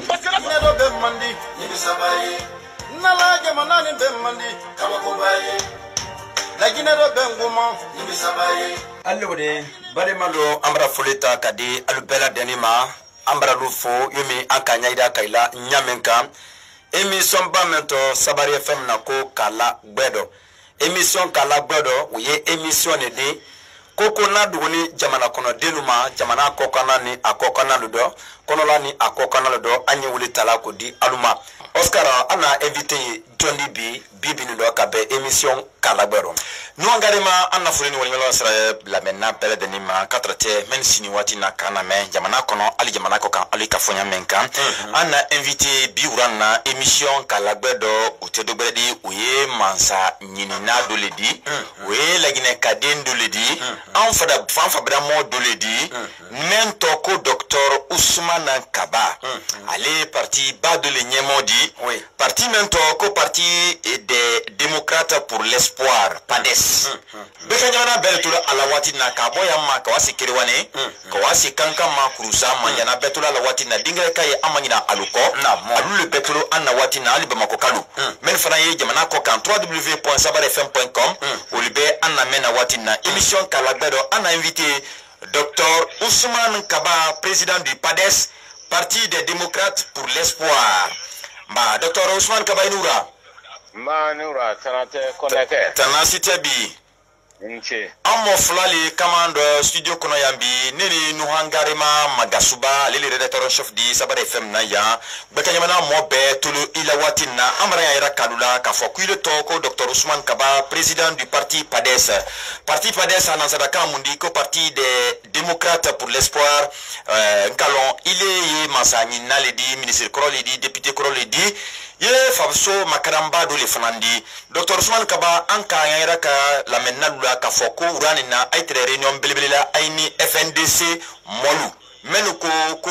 parce que la do be mandi ni sabaye nala jamana ni be mandi kabako baye la gine do be nguma ni sabaye allode bare malo ambra foleta kadi alubela denima ambra lufo yumi ankanya ida kaila nyamenka émission bamento sabari fm nako kala gbedo émission kala gbedo uye émission ne de koko na duguni jamana kono denuma jamana kokana ni akokana ludo kono la ni akokana ludo anyi wuli tala ko di aluma Oscar ana invité Johnny B bibi ni do ka be émission kala gbedo no ngarima ana fulini woni melo sra la menna pele denima katrate men sini wati na kana men jamana kono ali jamana ko kan ali ka fonya menka ana invité bi urana émission kala gbedo utedo bredi uye mansa nyini na doledi uye lagine kaden doledi en fada fanfa bra mo doledi men toko docteur Ousmane Kaba allez parti bas de l'Enyemodi parti men toko parti des démocrates pour l'espoir PADES bekanyana beltura ala wati na kaboya ma kawasi kiriwane kawasi kanka ma kurusa manjana betula la wati na dingre kay amanyina aluko alu le betulo anna wati na aliba makokalu men fana ye jamana ko kan www.sabarfm.com olibe anna mena wati na émission kalagbedo anna invité Dr Ousmane Kaba, président du PADES, Parti des démocrates pour l'espoir. Bah, Dr Ousmane Kaba Inoura. Manura, tanate koneke. Tanasite bi. Nche. Amo flali commande studio kono yambi nini nuhangarima magasuba lili rédacteur en chef di Sabara FM na ya bekanyamana mobe tulu ila watina amara ya ira kalula ka fokuile toko Dr Ousmane Kaba président du parti PADES. Parti PADES anasadaka mundi ko parti des démocrates pour l'espoir nkalon ile ye masani naledi ministre Kroledi député Kroledi ye fabso makaramba do le fanandi Dr Ousmane Kaba anka ya ka la menna ka foko urani na aitre réunion belebela aini FNDC molu menuko ko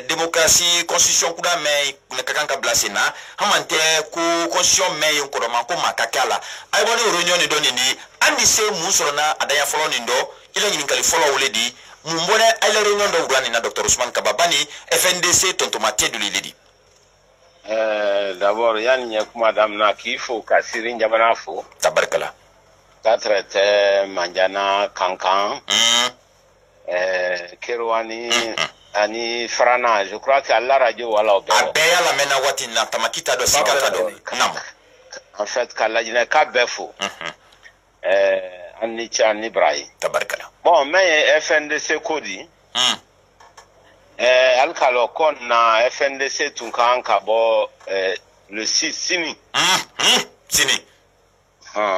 démocratie constitution kuda me kakanka blasena hamante ko constitution me yonko man ko makakala ay boni réunion ni doni ni andi se musorona adaya folo ni ndo ila ni ngali folo woledi mumbone ay la réunion do urani na Dr Ousmane Kaba bani FNDC tontomate de lidi d'abord yani yakuma damna kifo kasiri njabana fo tabarkala traité manjana kankan Kerwani ani Frana je crois que la radio wala obe abeya la mena wati na tamakita do sikata do nam en fait kala jina ka befo ani cha ni brai tabarkala bon mais FNDC kodi alkalo kon na FNDC tunkan ka bo le 6 sini sini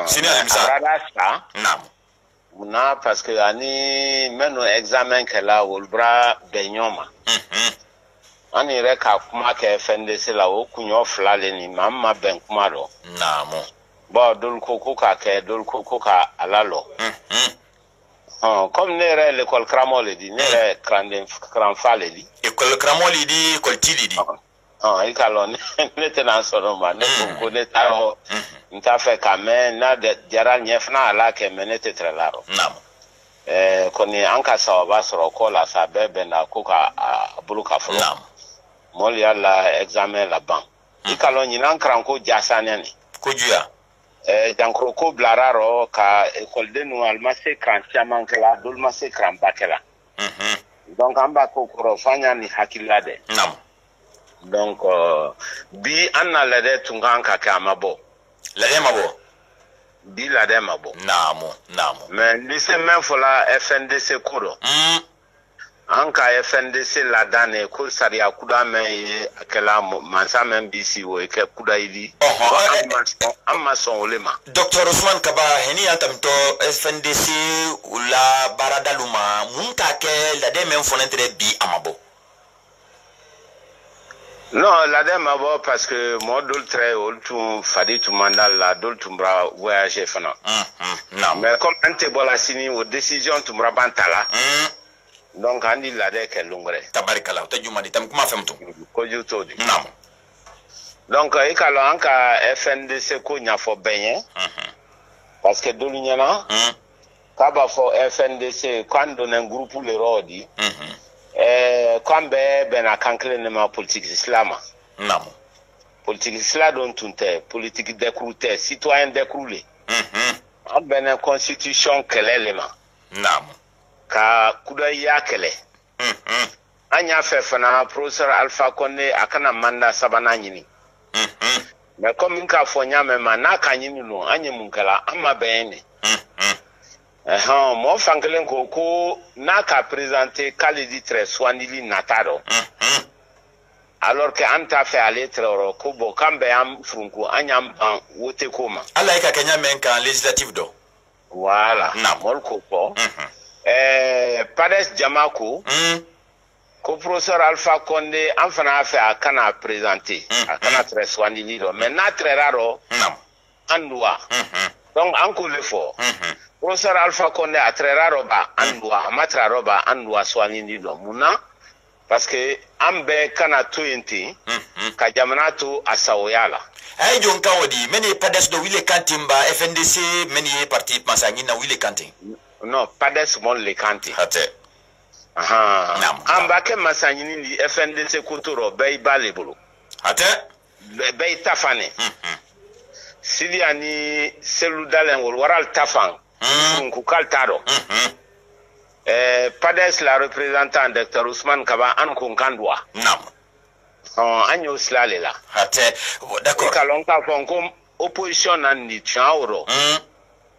sini alimsa nam na parce que ani meno examen que la wolbra benyoma ani reka kuma ke FNDC la o kunyo flale ni mamma ben kuma do namo bo dol koko ka ke dol koko ka alalo comme nere l'école Kramol dit nere Kramfale dit école Kramol dit école Tili dit il kalon nete na soro ma ne ko ne taro nta fe kamen na de jaral nyefna ala ke menete trelaro nam koni anka sawa soro ko la sa bebe na ko ka buluka flo nam mol ya la examen la ban il kalon ni nan kranko jasanya ni ko juya jankro ko blararo ka école de nous almase kran chaman kala dul mase kran bakela donc amba ko ko fanya ni hakilade nam donc bi anna lade tungan ka kamabo lade mabo bi lade mabo namo mais lycée même fola FNDC kodo anka FNDC la dane ko saria kuda me akela mansa men bisi wo ke kuda idi amma son olema Dr Ousmane Kaba heni antamto FNDC ula baradaluma munta ke lade men fonentre bi amabo. Non, la dame d'abord parce que moi d'autres tout fadi tout mandat la d'autres bra voyager fana. Non. Mais comme ante bola sini aux décisions tout bra bantala. Donc andi la de ke lungre. Tabarikala to juma di tam kuma femto. Ko juto di. Non. Donc e kalo anka FNDC ko nya fo benye. Parce que dolunyana. Kaba fo FNDC quand on un groupe le rodi. kwambe bena kankle ne ma politique islama Namo. Politique islam don tunte, politique décroute, citoyen décroulé. Bena constitution kelelema. Namo. Ka kuda ya kele. Anya fefana professeur Alpha Condé akana manda sabana nyini. Mais comme nka fonya me mana kanyini no anye munkala ama bene. Mo fankelen ko na ka présenter Khalidi Tre Swandili Nataro. Alors que anta fait aller troro ko bo kambe am frunku anyam ban wote koma. Ala ka Kenya menka législative do. Voilà. Mol ko po. Pades Jamako. Ko professeur Alpha Condé en fana fait akana présenter akana Tre Swandili do. Mais na très raro. Andwa. Donc encore le fort. Professeur Alpha Condé a très raro ba andwa, matra roba andwa Swandili do. Muna parce que ambe kana toyenti ka jamana to asawoyala ay jonka wodi meni pades do wile kantimba FNDC meni parti masangi na wile kantin no pades mon le kanti hate amba ke masangi ni FNDC kuturo bay balebulu hate bay tafane sili ani seludalen waral tafan ku kaltaro Pades la représentant Dr Ousmane Kaba an konkandwa. Nam. Anyo slale la. Hate, d'accord. Kalonka fonkom opposition nan ni chauro.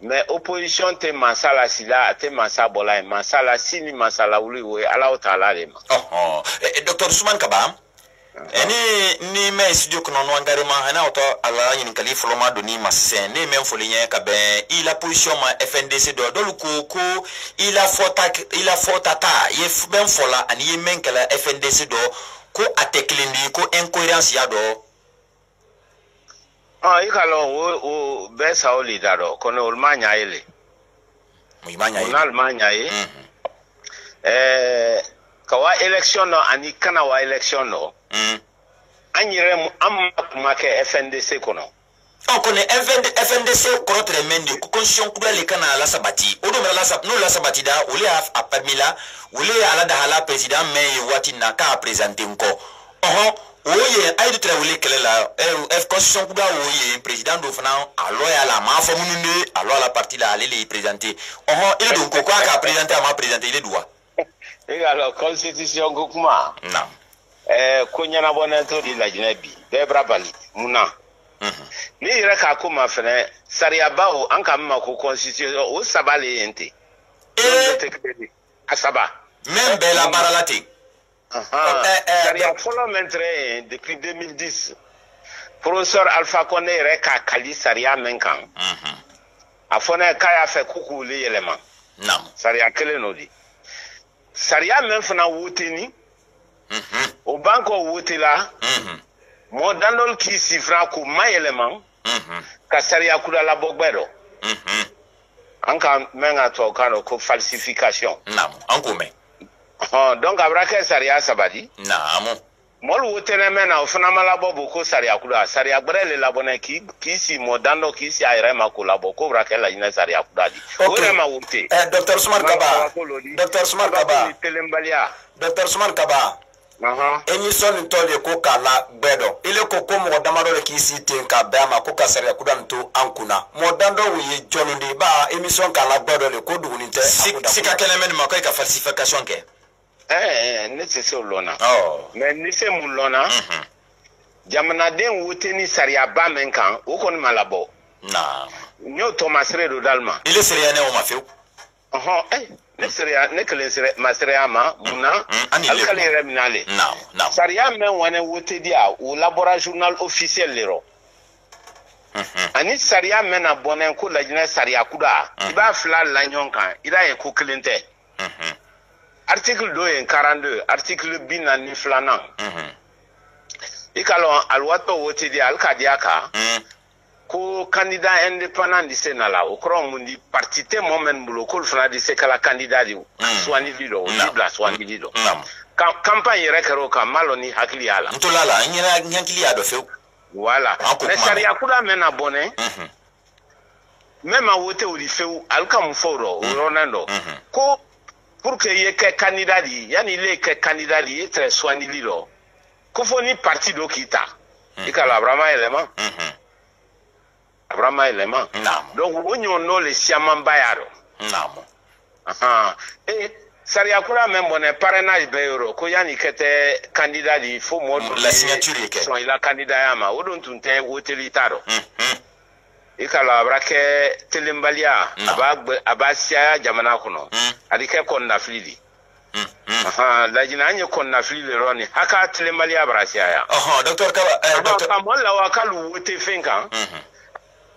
Mais opposition te masala sila te masabola masala sini masala uli we ala otala lema. Dr Ousmane Kaba. Ni me studio kono no angarema ana auto ala yin kali foloma do ni masen ni men folinye ka ben il a position ma FNDC do lu ko il a fotata ye ben fola ani ye men kala FNDC do ko ateklindi ko incohérence ya do ikalo o be saoli da do kono ulmanya ile muimanya ile ulmanya ile kawa election no ani kana wa election no anyire mu amma kuma ke FNDC kono kono FNDC kono tremende ko constitution kula le kana la sabati odo la sabati da ole a permila ole ala da hala president mais wati na ka présenter nko oye ay de trawole kelela constitution kula oye président do fana aloya la ma fa munune alo la parti la aller présenter il donc ko ka présenter ma présenter il doit la constitution kuma non kunyana bona to di la jinabi debra bali muna ni ira ka kuma fene saria bawo an ka ma ko constitution o sabale ente asaba même bela baralati saria parlementaire depuis 2010 professeur Alpha Condé re ka kali saria menkan afona kaya fe kukuli elema non saria kele no di saria men fana woteni au banco wotela mo danol ki sifra ko mayeleman ka saria kula la bogbero anka menga to kano ko falsification non anko me donc abraka saria sabadi non mol wotene mena ofuna mala bobo ko saria kula saria brele la bona ki si mo dando ki si ayre ma ko la boko braka la ina saria kula di ore ma wote Dr Ousmane Kaba Dr Ousmane Kaba Dr Ousmane Kaba émission ntole ko kala bedo ile ko ko mo damaro le kisi tenka bama ko kasare kuda nto ankuna mo dando wi jonundi ba émission kala bedo le ko duguninte sika kelemen ma ko ka falsification ke ne se so lona mais ni se mu lona jamana den woteni saria ba men kan o kon malabo na nyo Thomas Redo dalma ile seria ne o mafeu ne seria ne kelen sere masria ma muna alkali reminale non saria men wane wote dia o laboratoire journal officiel lero ani saria men abonen ko lajina saria kuda iba fla lanyon kan ira e ko kelente article 2 et 42 article bina ni flanan ikalo alwato wote dia alkadiaka ko candidat indépendant di Sénala au cron mundi parti te moment bulo ko fana di se kala candidat di swani lido libla swani lido campagne rekero ka maloni hakili ala ntolala nyina nyankili ado fe voilà mais sharia kula mena bonne même a wote uri fe alka mforo ronando ko pour que ye ke candidat di yani le ke candidat di très soigné lo ko foni parti do kita ikala abrama element abrama element donc onyo no le siaman bayaro Saria kura même bonne parrainage beuro ko yani kete candidat di faut mode la signature yake so ila candidat yama odon tunte wotelitaro ikala abrake telembalia abasia jamana kuno adike konna flidi la jinanye konna flidi roni haka telembalia abrasia ya docteur kaba docteur kamala wakalu wote finka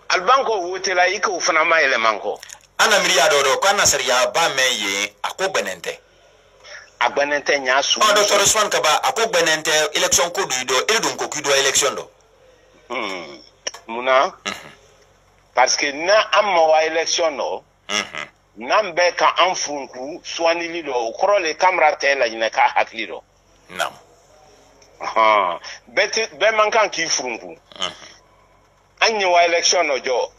albanko wotela iko fana ma elemanko ana miriya dodo ko ana sariya ba meye akogbenente agbenente nyasu docteur Swan kaba akogbenente election ko do edun ko kido election do muna parce que na amma wa election no nambe ka anfunku swanili do koro le camera tela ina ka haklido nam be mankan ki frunku anye wa election no jo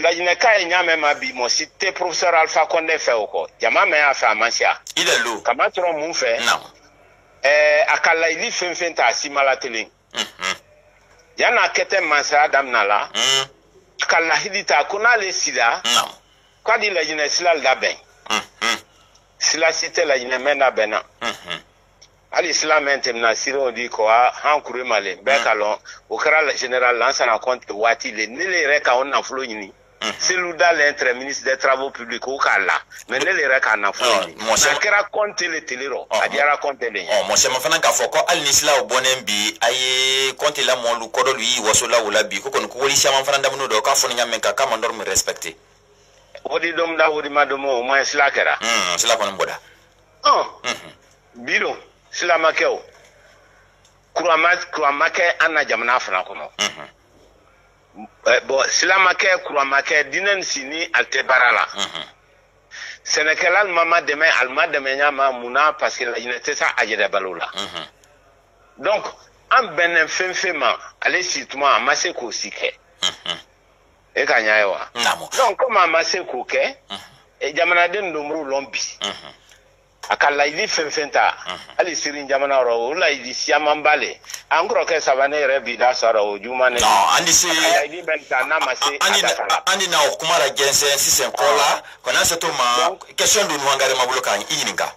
la ina ka nyame ma bi mo cité professeur Alpha Condé fait oko jama me afa mansia idelu kama tro mu fe nam akala ili fenfenta asimala tele yana kete mansa adam nala kala hidita kuna le sida kwa di la jina sila laben sila site la jina mena bena ali islam na siro di ko han kure male be kalon o kara le général lance na compte wati le ne le reka on na flo nyini selu da l'intre ministre des travaux publics o kala mais ne le reka na flo nyini na kera compte le telero adiara compte le mo se mo fana ka foko al nisla o bonen bi aye compte la mo lu kodo lui woso la wala bi ko kon ko woli sama fana ndam no do ka foni nyamen ka ma ndor me respecter wodi dom da wodi madomo o moins sila kera sila kon boda biro sila makeo kuramake ana jamana fana kono bo sila make kuramake dinen sini altebarala senekelal mama deme alma deme nyama muna parce que la unité ça ajede balula donc en benen fenfema ale situma amase ko sike e kanyaewa donc comme amase ko ke e jamana den domru lombi akala ili fenfenta ali sirin jamana ro la idi siamambale angro ke savane rebi da saro jumane no andi si ili benta na mase andi na okumara gense sisen kola kona seto ma question du nwangare mabulo kan ininga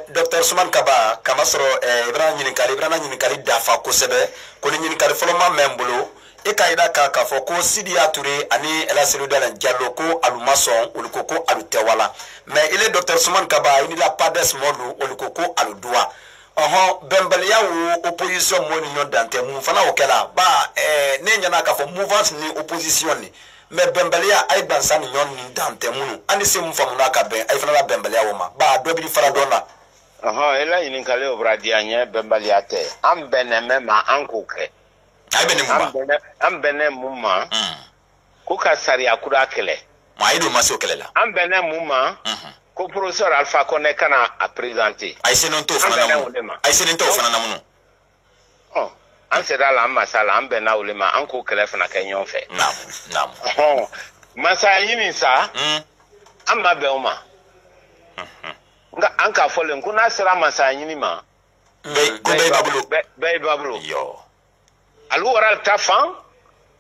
docteur Suman Kaba kamasro Ibrahim nyinkali dafa ko sebe ko nyinkali foloma membulo e kayida ka foko Sidi Ature ani ela seludala Diallo ko alumason ulukoko alutewala mais il est docteur Suman Kaba il a pas d'esmolu ulukoko aludua bembelia wo opposition mo ni dante mu fana okela ba ne nyana ka fo mouvance ni opposition ni mais bembelia ay bansa ni nyon ni dante mu ani se mu famu na ka ben ay fana la bembelia wo ma ba do bi fara dona ela nyinkali obradia nya bembelia te am beneme ma ankoke ambene muma kuka sari akura kele ma ido maso kelela ambene muma ko professeur Alpha Condé kana a présenter ay senon to fana namu an seda la masala ambena ulema an ko kele fana kenyon fe nam masa yini sa amma be uma nga an ka folen kuna sira masa yini ma be babulu yo alu oral tafan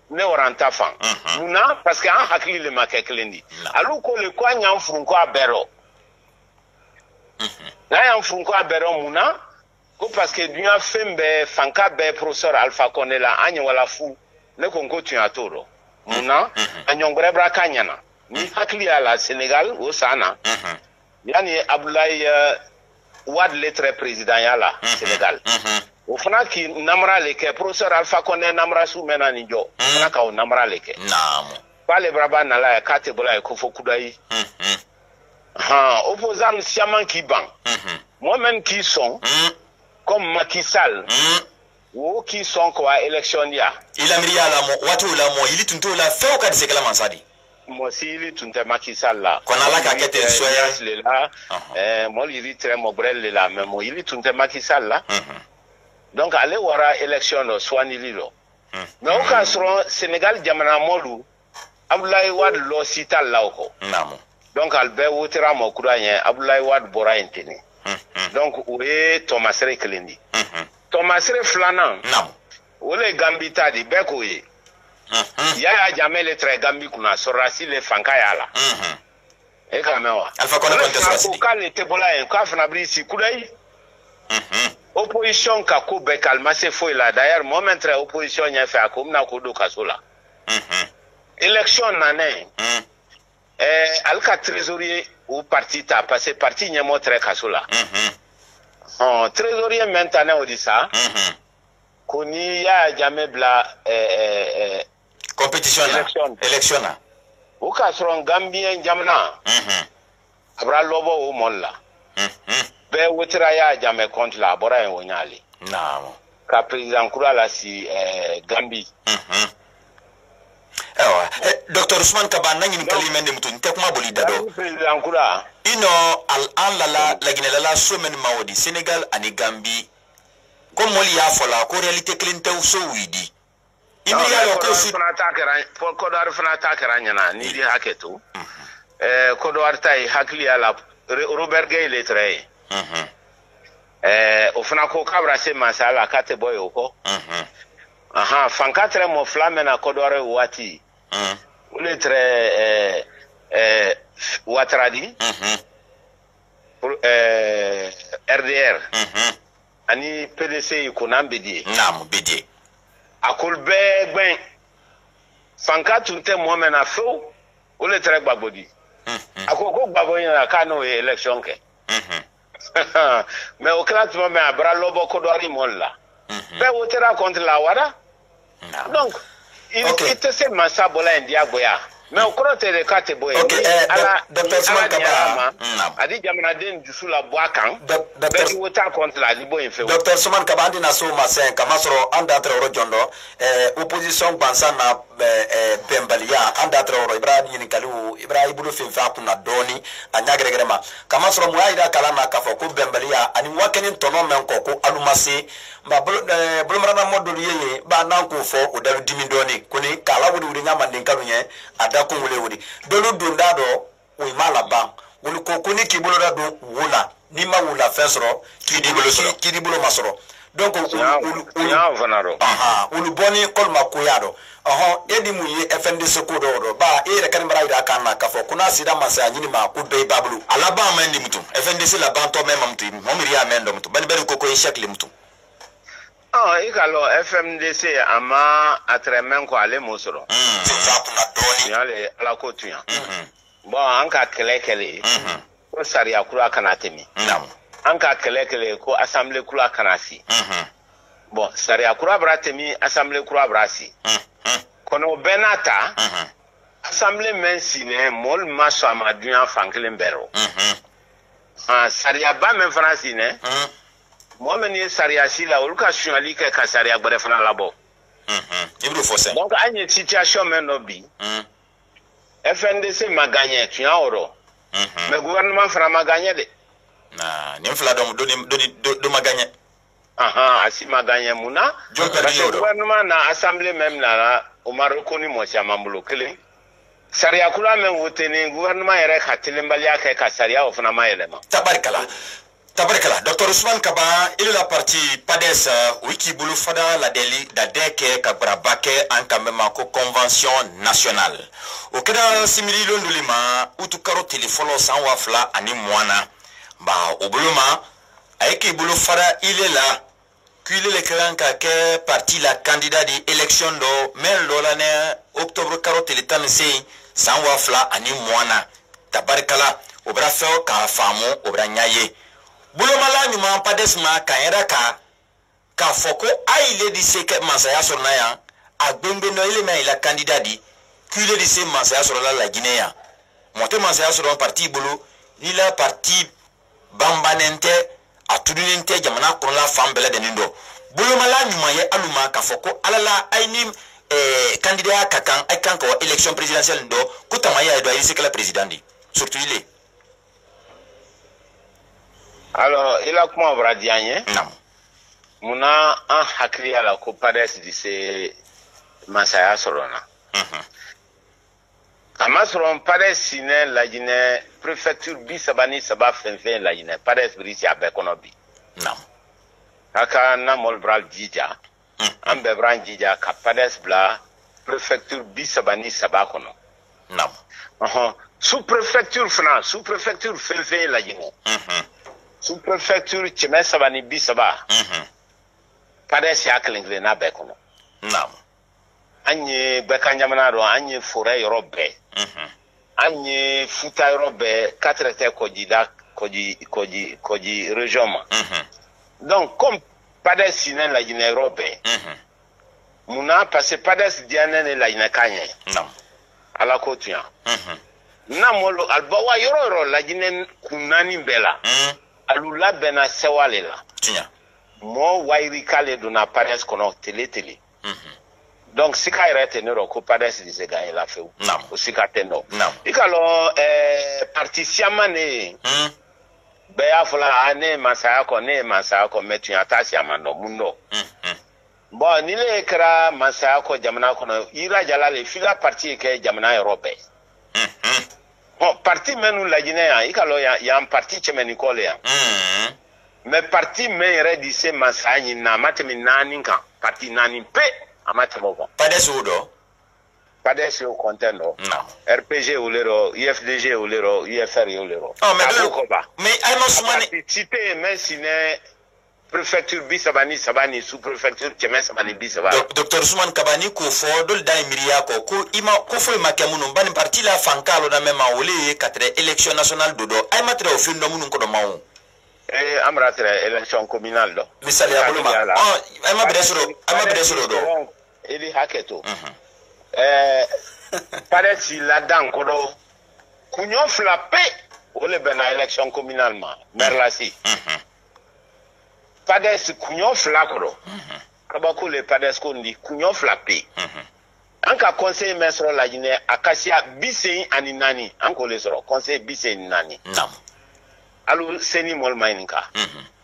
ne oran tafan muna parce que an hakili le makeklendi alu ko le kwa nyam frunko abero na yam frunko abero muna ko parce que dunya fembe fanka be professeur Alpha Condé la anya wala fu ne konko tu atoro muna anyongre bra kanyana ni hakili ala Sénégal o sana yani Abdoulaye Wade lettre président yala Sénégal o fana ki namra leke professeur Alpha Condé namra su mena ni jo fana ka o namra leke naam pale braba na la kate bola ko fo kudai opposant siaman ki ban moi-même qui sont comme Macky Sall wo qui sont ko élection ya il amri ala mo watu la mo ili tunto la fe o ka de sekala mansadi mo si ili tunte Macky Sall la kona la ka kete soya le la mo ili très mo brel la mais mo ili tunte Macky Sall la donc aller wara élection no swani lilo mais au cas Sénégal jamana molu Abdoulaye Wade lo sita lawko namu donc Albert wotera mo kura yen Abdoulaye Wade bora intene donc oye Thomas Re Klendi Thomas Re Flanan ole Gambi tadi beko ye ya jamais le très Gambi kuna sorasi le fanka yala e kamewa Alpha Condé contestation ko kale te bola en ka fana brisi kudai opposition ka ko be calma se foi là d'ailleurs moment très opposition nya fa ko na ko do kasola élection nané alka trésorier ou parti ta passé parti nya mo très kasola trésorier maintenant on dit ça koni ya jamais bla compétition élection o ka soron Gambien jamna abra lobo o molla be wotira ya jamais contre la bora en wonyali naam ka président kura la si Gambie Dr. Ousmane Kaba nangin kalimende mutun te kuma boli dado président kura ino al la ginela somen mawdi Sénégal ani Gambie comme oli ya fola ko réalité clinté so widi imi ya ko su fana takara ko do fana takara nyana ni di haketo ko do artai hakli ala Robert Gay le tray o fana ko kabra se masala kate boyo ko aha fankatre mo flamena ko do wati le tray watradi RDR ani PDC ko nambedi nam bedi akol ben fankatu te mo mena fo o le tray gbagbodi akoko gbagbo yin ka no election ke mais au classe me abra lobo ko do ari molla be wotera contre la wada donc il était se massa bola india boya mais au crote de kate boya ala Dr. Kaba adi jamana den jusula boakan be wotera contre la libo infe Dr. Suman Kaba andi na so masen kama soro anda tra jondo opposition bansa na bembalia anda tra Ibrahim yin kalu Ibrahim bulu fin fa kuna doni anyagregere ma kama soro muaida kala na kafo ko bembalia ani wakeni tono men ko alumase ba bulumrana modulu yeye ba nan ko fo o dalu dimi doni kuni kala wudi nyama den kalu nye ada ko wule wudi dolu dunda do o imala ba wuli ko kuni kibulo da do wula ni ma wula fesro kidi bulo masoro donc ulu boni kolma koyado edi mu ye FNDC ko do ba e re kan mara ida kan na kafo kuna sida masa nyini ma ko be bablu alaba ma ndi mutu FNDC la banto mema mutu mo miri amendo mutu bani bari ko ko shakli mutu ikalo FMDC ama atremen ko ale mosoro na doni yale ala ko tuya bon anka kelekele ko sariya kura kana temi anka kelekele ko assemblée kura kana si bon sariya kura bratemi assemblée kura brasi kono benata assemblée mensine mol maso amaduan fankelen bero sariya ba men francine Mohamed ni sariya sila uluka sunali ke ka sariya gbere fana labo ibru fose donc anye situation men no bi FNDC ma gagné tu as oro mais gouvernement fana ma gagné de na ni fla do ma gagné asi ma gagné muna parce que gouvernement na assemblée même na o ma reconnu mo sia mambulo kele sariya kula men wotene gouvernement yere khatile mbalia ke ka sariya o fana ma elema Tabarikala, Dr. Ousmane Kaba, il est la partie PADES, wiki bulu fada la deli da deke kabrabake en kamemako convention nationale. Au keda simili londulima, utu karo téléphone sans wafla ani mwana. Ba, au buluma, aiki bulu fada il est là. Qu'il est le clan ke parti la candidat de élection do, men l'année octobre karo télétan sei, sans wafla ani mwana. Tabarikala, obra feo ka famo, obra nyaye. Bulomala nyuma PADES ma kanyera ka foko aile di seke masaya sorna ya agbembe no ile ma ila candidat di kule di se masaya sorla la Guinea monte masaya sorna parti bulu ni la parti bambanente atudunente jamana ko la fambele de nindo bulomala nyuma ye aluma ka foko alala aini candidat kakan ay kan ko élection présidentielle ndo kutama ya do ise kala président di surtout il est. Alors, il a comment on va dire non. Muna un hakli à la PADES de ces Masaya Sorona. Kamasron Pades Sine Lagine, préfecture Bisabani Saba Fenfen Lagine, Pades Brisi Abekonobi. Non. Haka Namol Bral Djidja, Ambebran Djidja, Kapades Bla, préfecture Bisabani Sabakono. Non. Sous-préfecture France, sous-préfecture Fenfen Lagine. Sous-préfecture Cheme Sabani Bisaba. Pades Yaklingre Nabekono. Non. Anye Bekanyamanaro, Anye Forêt Europe. Anye Futa Europe, 4 Koji région. Donc, comme Pades Sinen la Guinée Europe, Mouna parce que Pades Diane la Guinée Kanye. Non. À la côte. Namolo Albawa Yoro la Guinée Kunani Bella. Alula Bena Sewalela. Mo Wairi Kale Dona Pades Kono Télé. Donc, si ka yɛrɛ tɛ ne rɔ ko Pades de se gagner la fewu. O si ka tɛ nɔ. I ka lɔ parti siaman ne ye. Bɛɛ y'a fɔ la ne ye masaya kɔ mais tun y'a ta siaman dɔ mun dɔ. Bon ni ne kɛra masaya kɔ jamana kɔnɔ Ira Jala le f'i ka parti ye kɛ jamana yɔrɔ bɛɛ. Bon parti minnu Laginɛ yan i ka lɔ yan parti cɛmɛni kɔ le yan. Mais parti min yɛrɛ di se masaya ɲini na a ma tɛmɛ 4 kan parti 4 pe. Pades Udo? Pades au content, RPG ou l'ero, IFDG ou l'ero, IFR ou l'ero. Oh, mais cité, mais sinon, préfecture Bisabani, Sabani, sous-préfecture Tchemes Sabani, Bisabani. Docteur Souman Kabani, Kofo, Dolda Miriako, Kofo Makamuno, Ban parti la Fankalo, na même Aole, 4 élections nationales dodo, Aimatre au film de Mounou. Amratre élection communale do. Misali ya buluma. Ama bresuro do. Eli haketo. Pareci la dan kodo. Kunyo flappé ole bena élection communale ma. Merlasi. Pades kunyo flakodo. Kabako le Pades kondi kunyo flappé. Anka conseil mesro la Guinée akasia bisei aninani. Anko le soro conseil bisei nani. Non. Allo seni mol mainka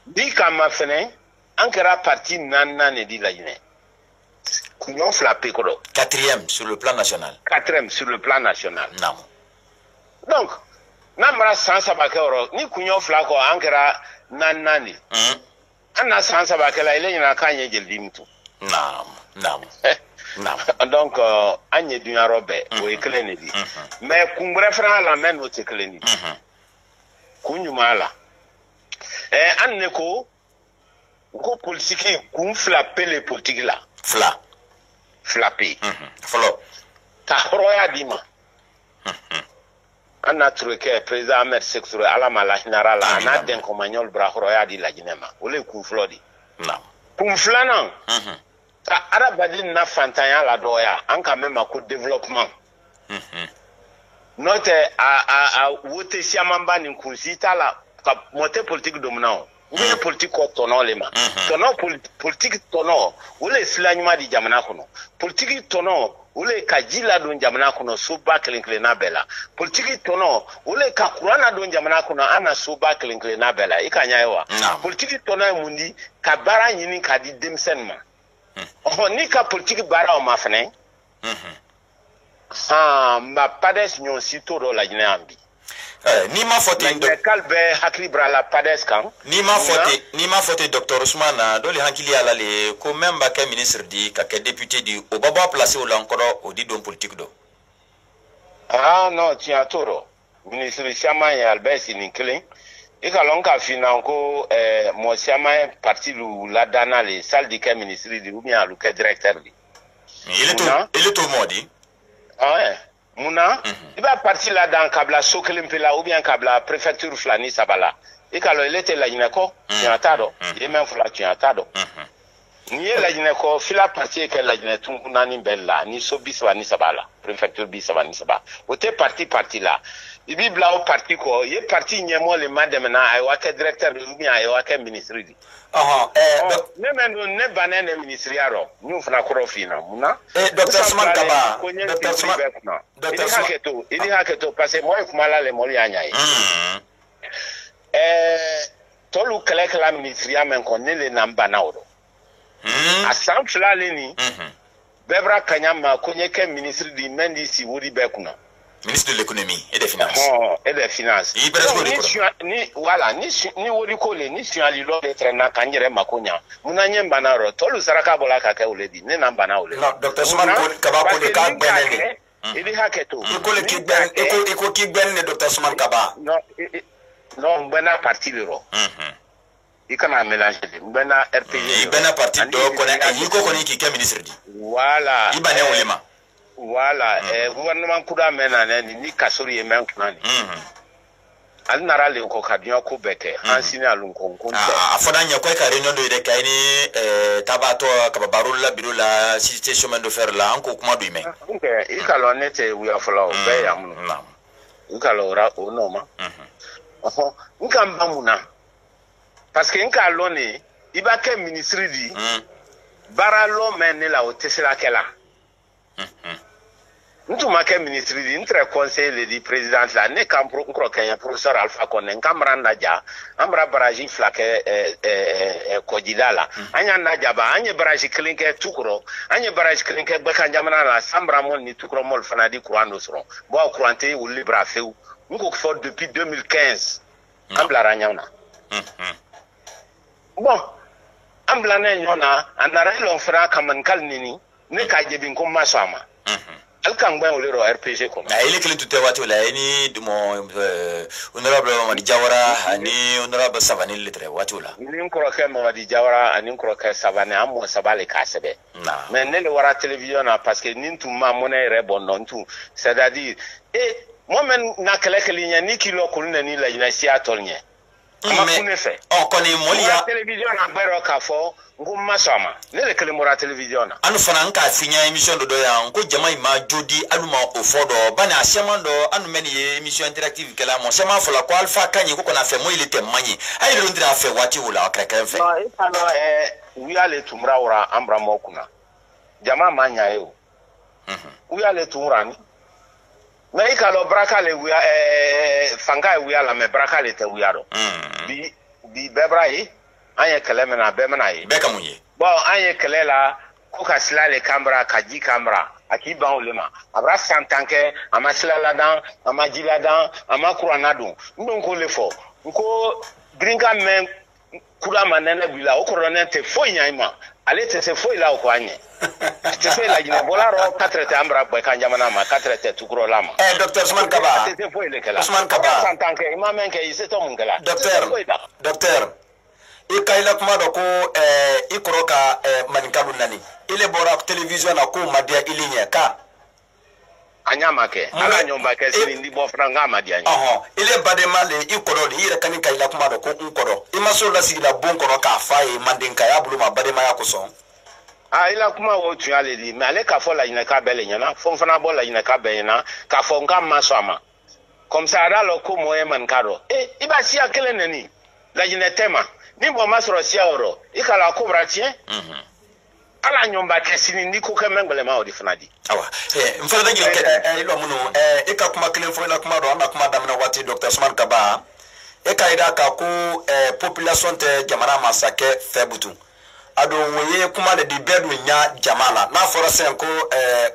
di kama fene ankara parti nanna ne di la Guinée kunyon flappé kodo 4e sur le plan national non donc namra sansa bakero ni kunyon flako ankara nanna ni anna sansa bakela ile ina kanye jeldimtu non donc anye dunya robe o ekleni di mais kungre fran la men o tekleni Kunyumala. Anne ko politique kun flapper les politiques là. Flapper. Flop. Ta roya dima. Anna truke président Ahmed Sektoure ala mala général ana den komanyol bra roya di la Guinema. Ole kun flodi. Non. Kun flana. Ta arabadi na fantanya la doya anka même ko développement. Note a wote siamamba ni kunsita la mote politique dominant ou politique tono lema tono politique tono ou le silanyuma di jamana kono politique tono ou le kajila don jamana kono suba klinkle bela politique tono ou le kakurana don jamana kono ana suba klinkle bela ikanya yawa politique tono mundi ka bara nyini ka di demsenma ni ka politique bara o mafane ma Pades nyon sito do la Guinée ambi. Ni ma fote kalbe hakli bra la Pades kan. Ni ma fote Dr Ousmane do le hankili ala le ko memba ka ministre di ka député di o baba placé au lankoro au di don politique do. Non, tiens toro. Ministre Chama ya Albert Ninkelen. E ka lonka finanko mo Chama parti lu la dana le salle di ka ministre di ou bien lu ka directeur di. Il est tout modi. Mouna, il va partir là dans Kabla Sokelimpela ou bien Kabla préfecture Flani Sabala. Et quand il était là, il y a un tado. Il est même là, tu as un tado. Ni la Guinée-Co, fila partie que la Guinée-Tungu nani bella, ni so biswa ni sabala, préfecture biswa ni sabala. Ote parti là. Il dit bla au parti ko, il est parti nyemo le madame na ay wake directeur ou bien ay wake ministre di. Même ne banen ministre yaro, nous fna korofina, muna. Docteur Souman Kaba, Docteur Souman. Il dit haketo parce que moi kumala le moli anyai. Tolu kelek la ministre ya men ko ne le namba na odo. A san fila leni bebra kanyama konyeke ministre di mendi si wuri bekuna Ministre de l'économie et des finances. Et des finances. Voilà, ni wodikole ni suali lo letre na kanjere makonya. Munanye banaro tolu saraka bola kake uledi. Ne na bana uledi. Non, Dr. Suman Kaba ko de ka benene. Ili haketo. Iko ki benene Dr. Suman Kaba. Non, mbena parti lero. Ikana mélanger mbena RPG. Ibena parti do kone yiko kone ki ke ministre di. Voilà. Ibane ulema. Voilà, gouvernement kuda mena ni kasori yemen kunani. Al narale ko kadnya ko beke hansini alun konkunte. Afoda nya ko ka réunion de kaini tabato ka barula birula cité chemin de fer là anko kuma do me. Okay, ikalo nete we afola o be yamu. Ikalo ra o no ma. Nkamba muna. Parce que nkalo ne ibake ministre di. Baralo menela o tesela kela. Nous marquons ministre d'intre conseil du président la ne campro croquer professeur Alpha Konen Camara Nadia Ambra Baraji Flake Kodida la anya Nadia ba anya Baraji Klinke Tukro anya Baraji Klinke Bakanjamana la Sambra Mon ni Tukro Mol Fanadi Kouano Sron bo Kouanté ou Libra Feu nous fait depuis 2015 Ambla Ranyana bon Ambla Nyona anara lo fra kaman nini ne ka jebin ko masama alkan gban olero RPG ko na ile kile tutte wati wala ni dumo honorable Mamadi Jawara ani honorable Savani litre wati wala ni ko ke Mamadi Jawara ani ko ke Savani amo sabale kasebe na mais ne le wara télévision parce que ni tout ma monnaie rebondo tout c'est-à-dire moi même na kele nya ni kilo ko ni la ina si atolnye ama kunefe on connaît molia télévision na gbero ka fo ngumma sama ne le kele mora télévision anu fana nka finya émission do ya nko jama ma jodi aluma ofodo bana asiamando anu meni émission interactive kala mo sema fola ko alpha kanyi ko na fe mo ile te manyi ay le ndira fe wati wala akaka fe no itano wi ale tumra wora ambra mo kuna jama manya yo wi ale tumra ni mais ikalo braka le wi fanga wi ala me braka le te wi aro bi bebrai anye kele mena be mena yi be kamunye bon anye kele la ko ka sila le camera ka ji camera aki ban olema abra santanke ama sila la dan ama ji la dan ama kurana don ndon ko le fo nko drinka men kula manene bila o korona te fo nyaima ale te se fo ila o ko anye te se la jina bolaro 4 te ambra boy kan jamana ma 4 te tukuro lama Dr. Usman Kaba te se fo ile kala Usman Kaba santanke imam ke ise to mungala docteur ikaila kuma do ko ikoroka manikalu nani ile bora television na ko madia ilinya ka anyama ke ala nyomba ke sini ndi bo franga madia nya ile badema le ikoro ile kani kaila kuma do ko nkoro imaso la sigila bon kono ka faye mandinka ya bulu ma badema ya kuson ila kuma wo tu ale di me ale ka fo la ina ka bele nya na fo fana bo la ina ka be na ka fo nka masama comme ça ala lo ko mo e man karo iba si akele nani la ina tema ni bo masoro sia oro ikala kubra tie ala nyomba kesini ndiko kemengbele ma odi funadi awa mfana da gile ilo muno ika kuma kile fo ila kuma do anda kuma damna wati Dr. Usman Kaba ika ida ka ku population te jamana masake febutu ado woye kuma de bedu nya jamala na fora sen ko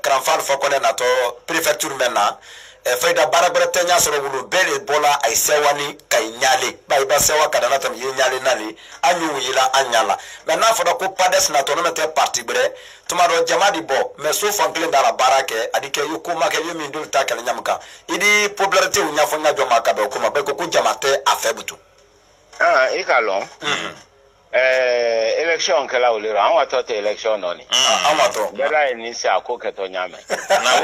kranfal fo ko na to prefecture menna faida barabara tenya soro wulu bele bola ay sewani kay nyale bay ba sewa kadana tam ye nyale nali anyu yila anyala mais na foda ko pades na to no mete parti bre tumaro jamadi bo mais so fankle dara barake adike yuko make yemi ndul takal nyamka idi popularité unya fo nya joma ka be ko ma be ko jamate afebutu ikalo election kala olero anwa to te election noni anwa to bela ni se akoketo nyame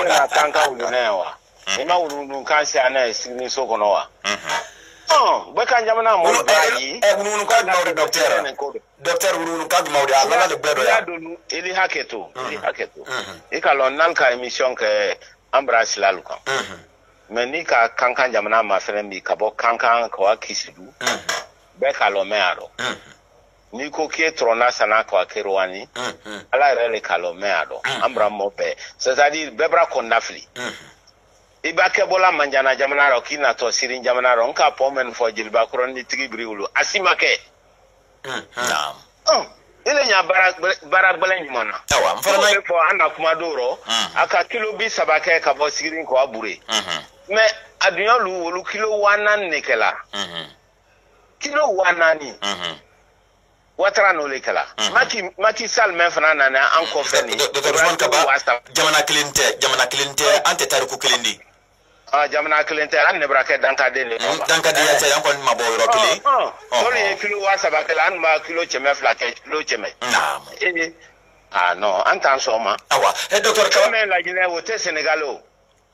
na tanka ulunewa ima urunu kansi ana sini sokono wa beka njamana mo bayi urunu ka mawri docteur urunu ka mawri ala le bedo ya ili haketo ikalo nalka emission ke ambras laluka menika kankan jamana ma fere mi kabo kankan ko akisidu beka lo mearo ni ko ke trona sana ko akerwani ala rele kalo meado ambra mope c'est-à-dire bebra konnafli iba ke bola manjana jamana ro kina to sirin jamana ro nka pomen fo jilba kron ni tribri ulu asimake ile nya bara gbele ni mona tawa mfana fo anda kuma doro aka kilo bi sabake ka bo sirin ko abure mais adunya lu kilo wanan ne kala kilo wanani watara no le kala maki sal men fana na an ko feni docteur Usman Kaba jamana kilinte ante tariku kilindi jamana kilinte an ne brake danka de ne danka de ya yan kon mabo ro kili sori kilo wasa ba kala an ma kilo cheme flake kilo cheme non antan soma awa docteur Kaba men la Guinée wote Sénégalo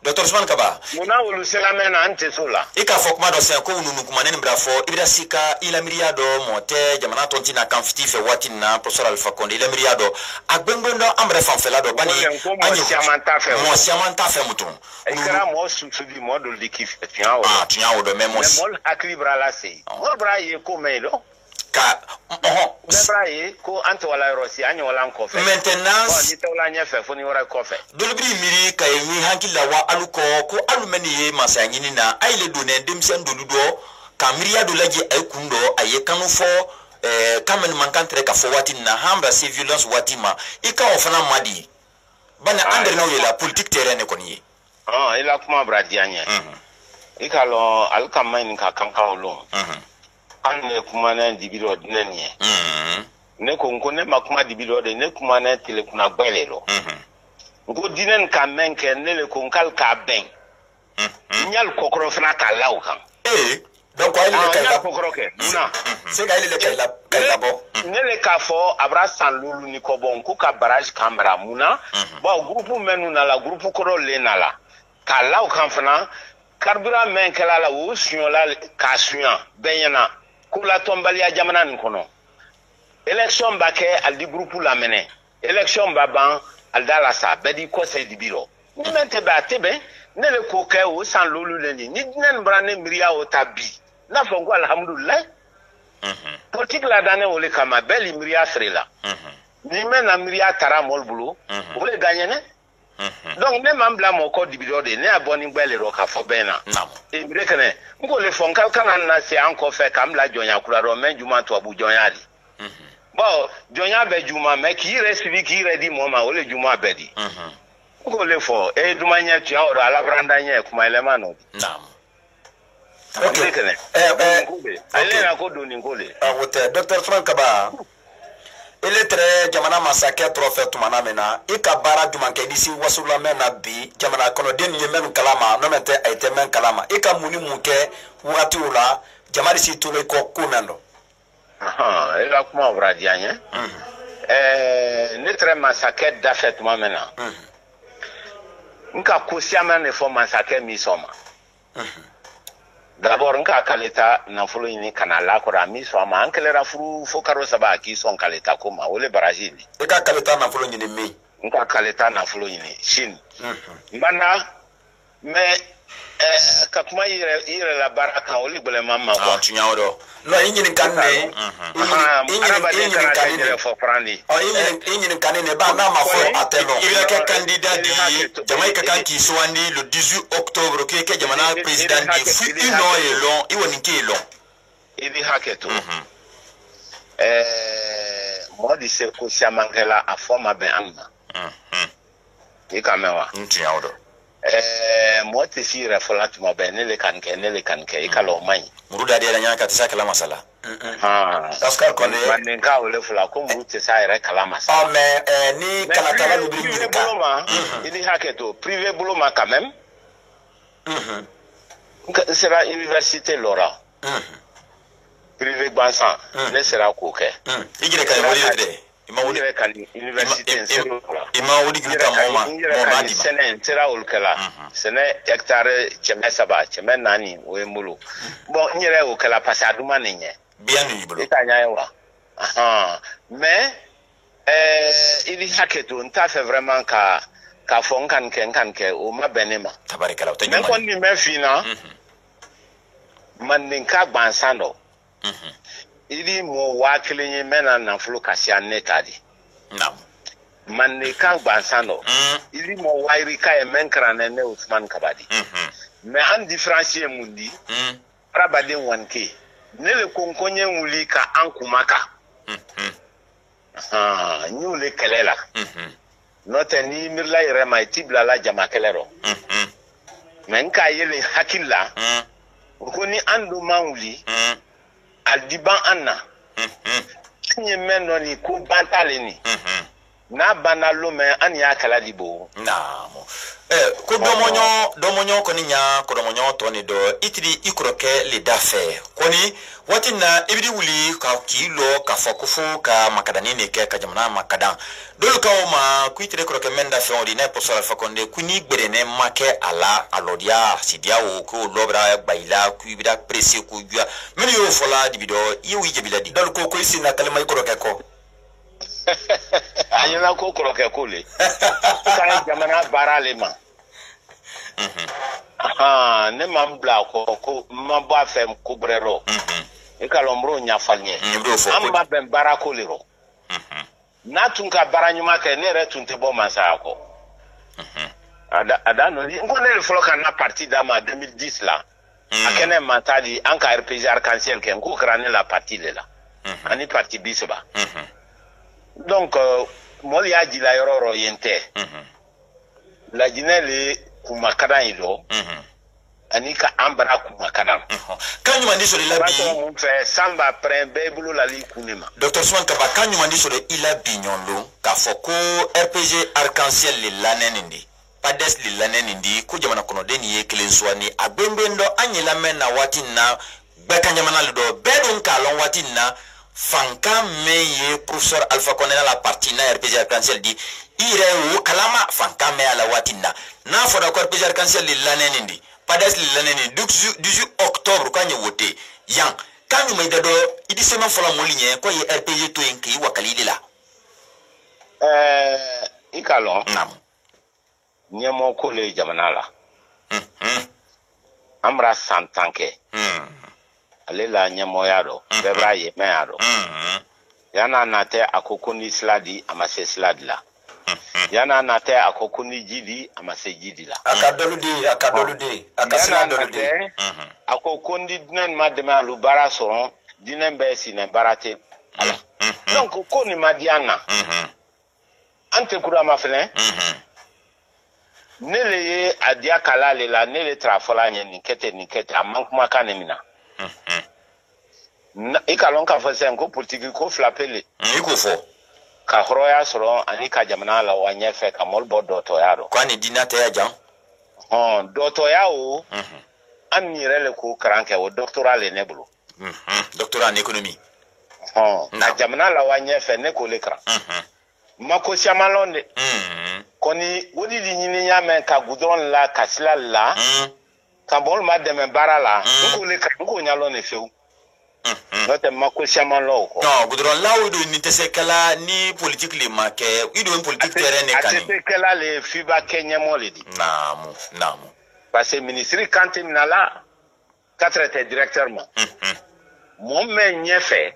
docteur Usman Kaba muna wolu selamena ante sola ika fokuma do sen ko nunu kuma neni brafo ibida sika ila miriado mote jamana tontina kamfiti fe watina professeur Alpha Condé ila miriado agbengbendo ambre fanfela do bani mo siamanta fe mutum ikra mo susubi mo do likif tiawo do memos mol akibra la sei mol bra ye ko melo ka Debraye ko ante wala rosi anyo wala nkofe maintenance ni tawla nya fe foni wala kofe dolbri miri kay ni hankila wa aluko ko alumeni ye masanyini na aile do ne demsen doludo kamriya do laji ay kundo aye kanu fo kamen mankantre ka fo wati na hamba si violence watima ika ofana madi bana andre no yela politique terrain ko ni ila kuma bradianya ikalo alkamain ka kankawlo an ne kuma na dibiro dinanye ne ko ngone makuma dibiro de ne kuma na tele kuna gbelelo ngo dinen ka menke ne le ko kal ka ben nyal kokoro fana ka law kan donc ay le kay la kokoro ke na c'est ga le kay la bo ne le ka fo abra san lulu ni ko bon ku ka barrage camera muna ba groupe menu na la groupe koro le na la ka law kan fana karbura menke la wo suyola ka suyan benyana kula tombalia jamana nkono election ba ke al di groupe la mene election ba ban al dala sa bedi conseil di biro ni mente ba tebe ne le ko ke o san lolu le ni nen brane miriya o tabi na fongo alhamdulillah politique la dane o le kama beli miriya frela ni mena miriya tara mol bulu o le gagner ne donc ne mambla mo ko di biro de ne aboni gbele ro ka fo bena e mire kene ngo le fonka kana na se anko fe kam la jonya kura ro men juma to abu jonya di bo jonya be juma me ki resibi ki redi mo ma o le juma be di ngo le fo e duma nya tia o ala branda nya kuma ele mano okay kene ale na ko do ni ngole wote docteur Frank Kaba il est très jamana masake trophée tumana mena ikabara dumanke disi wasula mena bi jamana kono den yemen kalama no mente aite men kalama ikamuni munke wati ula jamari si tule ko kunando ela kuma bradianya ne très masake dafet mamena nka kusiama ne fo masake mi soma d'abord nka kaleta na fulo ni kanala ko rami so ma ankelera furu fo karo saba ki son kaleta ko ma wole barajini nka kaleta na fulo ni mi nka kaleta na fulo ni shin bana me ka kuma ire la baraka wole gbele mama ko tunyawo no yini kanne yini kanne fo prandi yini kanne ba na ma fo atelo il est candidat di Jamaïque kanki swandi le 18 octobre ke jamana président di fu ino et long iwoni ke long idi haketo modi se ko siamangela afoma ben anna ikamewa tunyawo mo te si refolat mo ben ne le kanke ikalo mai muruda dia nya ka tisa kala masala Oscar Kone manenga ole fula ko muru te sa ere kala masala mais ni kala kala lu bringi ka ili haketo privé bouloma quand même sera université Laura privé Bansan ne sera ko ke igire ka woli de ima université ima wodi gita moma madi sene tera olkala sene hectare cheme saba cheme nani we mulu bon nyere olkala pasaduma nenye bien ni bolo itanya yawa mais ili haketo nta fait vraiment ka fon kan ke o ma benema tabarikala o mais kon ni me fina man ninka gbansando ili mo wakile mena na fulu kasia netadi nam manne kan gbansando ili mo wairi ka e menkra na ne Usman Kabadi mais en différencier mundi rabade wanke ne le konkonye wuli ka ankumaka nyule kelela note ni mirla ire mai tibla la jama kelero men ka yele hakilla ko ni andu mawli al diban anna ni men no ni ko bantale ni na banalo men an ya kala libo namo ko domonyo ko nya ko domonyo to ni do itiri ikroke le dafe ko ni watina ibidi wuli ka kilo ka fokufu ka makadani ne ke ka jamana makadan dol ka o ma ku itire kroke menda fe odi ne posala fakonde ku ni gbere ne make ala alodia sidia o ko lobra baila ku ibida presse ku gua men yo fola dibido yewi jebiladi dol ko ko isi na kalma ikroke ko ayela ko kroke ko le ka jamana barale ma ne mambla ko mabwa fem ko brero e kalombro nya falnye amba ben barako lero na tunka baranyuma ke ne re tunte bo mansa ko ada no ngo ne floka na parti dama 2010 la akene matali anka RPG Arc-en-Ciel ke ngo krane la parti lela ani parti bisba donc moli aji la yororo yente la jinele kumakadan ido anika ambara kumakadan kanyu mandi so de la bi on fait samba prend bebulu la li kunema Dr. Swan Kaba kanyu mandi so de ila binyolo ka foko RPG Arc-en-Ciel le lanenindi pades le lanenindi ko jamana kono deni ye kelen swani agbembendo anyela mena watina beka jamana le do bedon kalon watina fanka meye professeur Alpha Konena la partie na RPG Arc-en-Ciel di ire wo kalama fanka me ala watina na foda ko RPG Arc-en-Ciel le lanenindi pades le lanenindi 18 octobre kanye wote yang kanyu me dado idi sema fola molinye ko ye RPG to enki wakali la ikalo nam nyemo ko le jamana la amra santanke alela nyemo yado bebra ye me yado yana nate akokoni sladi amase sladi la yana nate akokoni jidi amase jidi la akadolude akasina dolude akokoni dinen madema lubara so dinen be sine barate ala donc ko ni madiana ante kura mafene nele ye adia kalale la nele trafola ni kete amankuma kanemina ikalon ka fosen ko politique ko flapele iko fo ka horoya soro ani ka jamana la wanye fe ka molbo doto yaro kwani dinate ya jam doto yao an mirele ko kranke o doctoral enebulu doctorat en économie na jamana la wanye fe ne ko lekra mako shamalonde koni wodi di nyini nyame ka gudron la kasila la ka bol ma deme barala ko lekra ko nyalo ne feu note mako shamalo ko no gudron la wudu ni tesekala ni politique le make ido politique terrain ne kani tesekala le fiba Kenya molidi namu parce que ministre kantim na la quatre directement mon men nyefe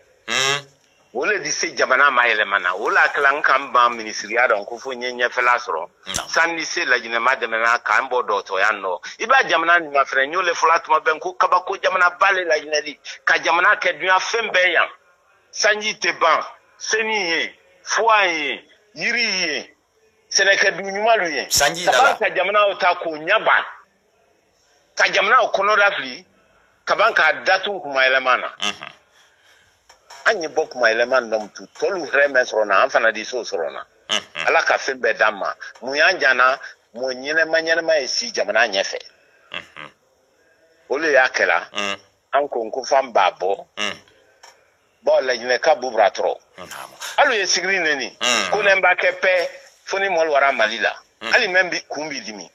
wole di se jamana mayele mana wala klan kan ba ministry adon ko fo nyenye fela soro sanni se la jina mademe na kan bodo to yanno iba jamana ni ma fere nyole flat ma ben ko kaba ko jamana bale la jina di ka jamana ke dunya fembe yan sanji te ban seniye foye yiriye seneke dunyuma luye sanji dala ka jamana o ta ko nyaba ka jamana o kono rafli kaban ka datu kuma elemana anye bok ma eleman nom tu tolu remes rona amfana di so rona ala ka fembe dama muyanjana mo nyene ma esi jamana nyefe ole yakela anko nko famba bo bo la nyene ka bubratro alu ye sigri neni kunemba kepe foni mol wara malila ali membi kumbi dimi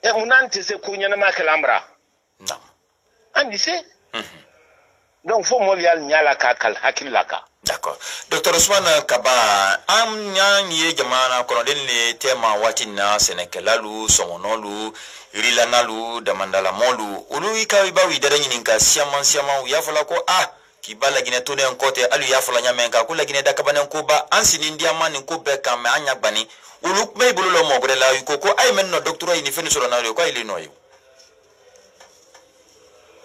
e munante se kunyana makelambra andi se donc faut molial nyala kakal hakilaka d'accord docteur Ousmane Kaba am nyanyi jamana kono den le tema watina senekelalu somonolu irilanalu damandala molu ulu ikawiba widere nyininka siaman uyafola ko kibala gine tone nkote alu yafola nyamenka kula gine dakabane nkoba ansini ndiama nko beka me anyagbani ulu me bululo mogre la yukoko ay menno docteur ini feni solo na ko ile noyo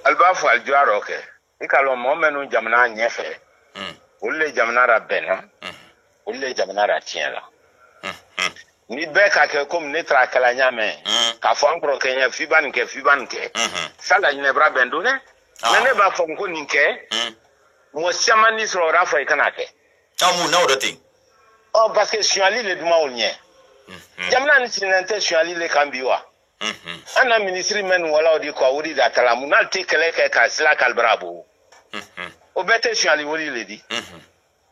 albafu aljuaro okay ikalo momenu jamana nyefe ulle jamana rabena ulle jamana ratiela ni be ka ke comme ne tra kala nyame ka fo ankro kenya fiban ke sala ne bra bendo ne ne ba fo ko ninke mo siamani so rafa ikanake tamu na odote parce que suali le duma onye jamna ni sinante suali le kambiwa ana ministry men wala odi ko wuri da talamu na te kele ke ka sila kalbrabo obete suali wuri le di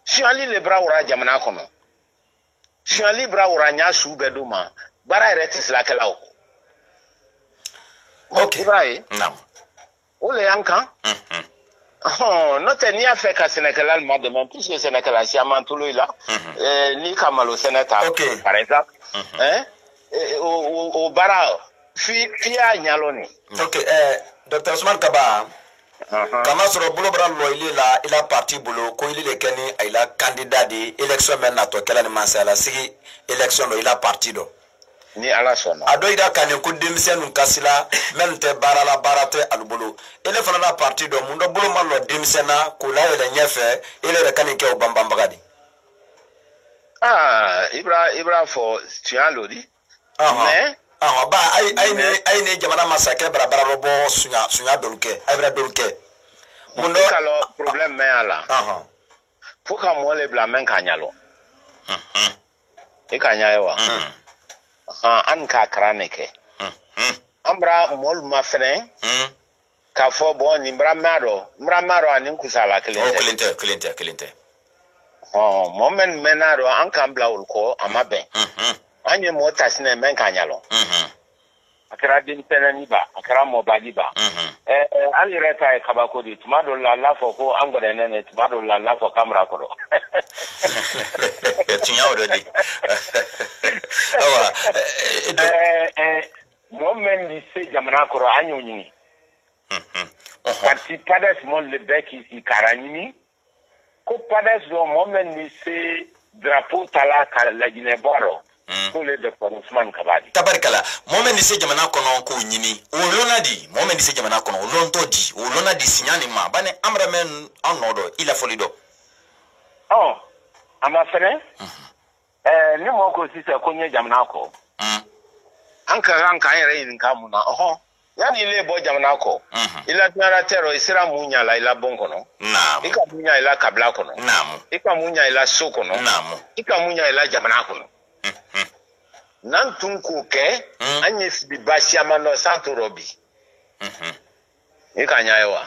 suali le bra wura jamna kono suali bra wura nya su beduma bara rete sila kala o okay right naam ole yanka no tenia fait ka Sénégal ma demain puisque Sénégal si amantulo ila ni kamalo sénateur okay. Par exemple au bara fia nyaloni okay Dr. Ousmane Kaba kama soro bolo bran lo ila parti bolo ko ile keni ila candidat di élection men na to kala ni mansala sigi élection do ila parti do ni ala sono ado ida kane ko demisienu kasila men te barala barate albolo ele fana na parti do mundo bolo man lo demisena ko la ele nyefe ele re kane ke obamba bagadi ibra for tialodi mais ba ai ne jamana masake bara robo sunya dolke ai bra dolke mundo kalo problème mais ala faut ka mo le bla men kanyalo e kanyaewa an ka kraneke ambra mol ma fene ka fo bo ni mbra maro anin kusala klinte moment menaro an kan bla ulko amabe anye mota sine men kanyalo akara din penani ba akara mo bali ba ali reta e kabako di tumado la fo ko angore nene tumado la fo kamera ko tinya ododi moment ni se jamana ko anyo nyini parti pades mon le bec ici karanini ko pades do moment ni se drapeau tala la Guinée boro pour le Dr. Ousmane Kabadi tabarikala moment ni se jamana kono ko nyini olona di moment ni se jamana kono olonto di olona di signani ma bane amra men anodo ila folido ama fere ni mo ko sisa konye jamana ko anka yere yin kamuna yani le bo jamana ko ila tara tero isira munya la ila bonko no naam ika munya ila kabla ko no naam ika munya ila soko no naam ika munya ila jamana ko no nan tun ko ke anye sibi basiama no santo robi ika nyaewa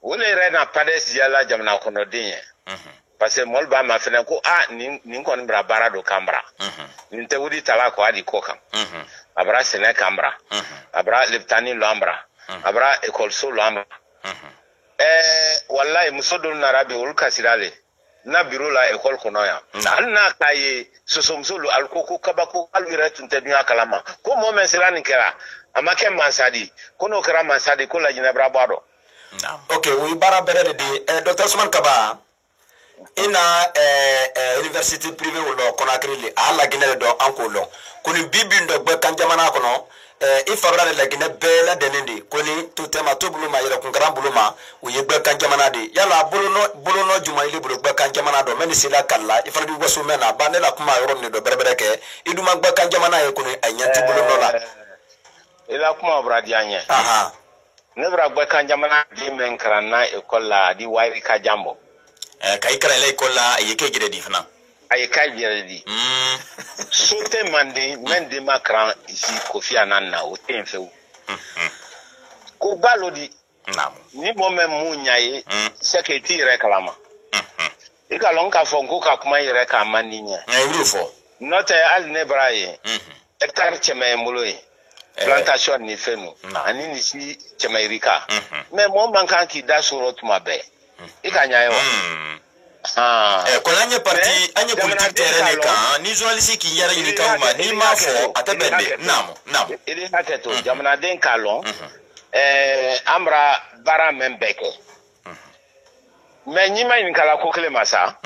wole re na pades yala jamana ko no dinye parce que molba ma fene ko ni ko mbra barado kambra ni te wudi tala ko adi ko kan abra sene kambra abra leptani lambra abra école so lambra wallahi musodul narabi ul kasirale na biro la école kono ya alna kaye sosomsolo alkoko kabako alwira tunte dunya kalama ko mo menselani kera amake mansadi kono kera mansadi ko la jina brabado okay we bara bere de Dr. Ousmane Kaba ina université privée wolo Conakry le ala Guinée do anko lo kuni bibi ndo gbe kan jamana kono ifabra la Guinée bela denindi kuni tutema to buluma yera kun garan buluma u yegbe kan jamana de yala buluno juma ile bulu gbe kan jamana do meni sila kala ifandi wasu mena ba ne la kuma yoro ni do berbere ke iduma gbe kan jamana e kuni anyanti buluno la ila kuma bradi anye ne bra gbe kan jamana di men krana école la di wairi ka jambo kai kara lay kolla yeke gide di fana ay kai gide di sote mandi mende makran ici Kofi Annan na o tenfe ko balodi naam ni mo mem munyaye seketi reklama ika lonka fonko ka kuma yire ka maninya urufo note al ne braye hectare cheme mbuloy plantation ni fenu ani ni si cheme rika mais mo mankan ki da surot mabe ikanyayo kolanye parti anye politique terrain ka ni journaliste ki yara yini ka ma ni ma fo atabende naam ili haketo jamana den kalon amra bara membeke mais nyima yin kala ko kle masa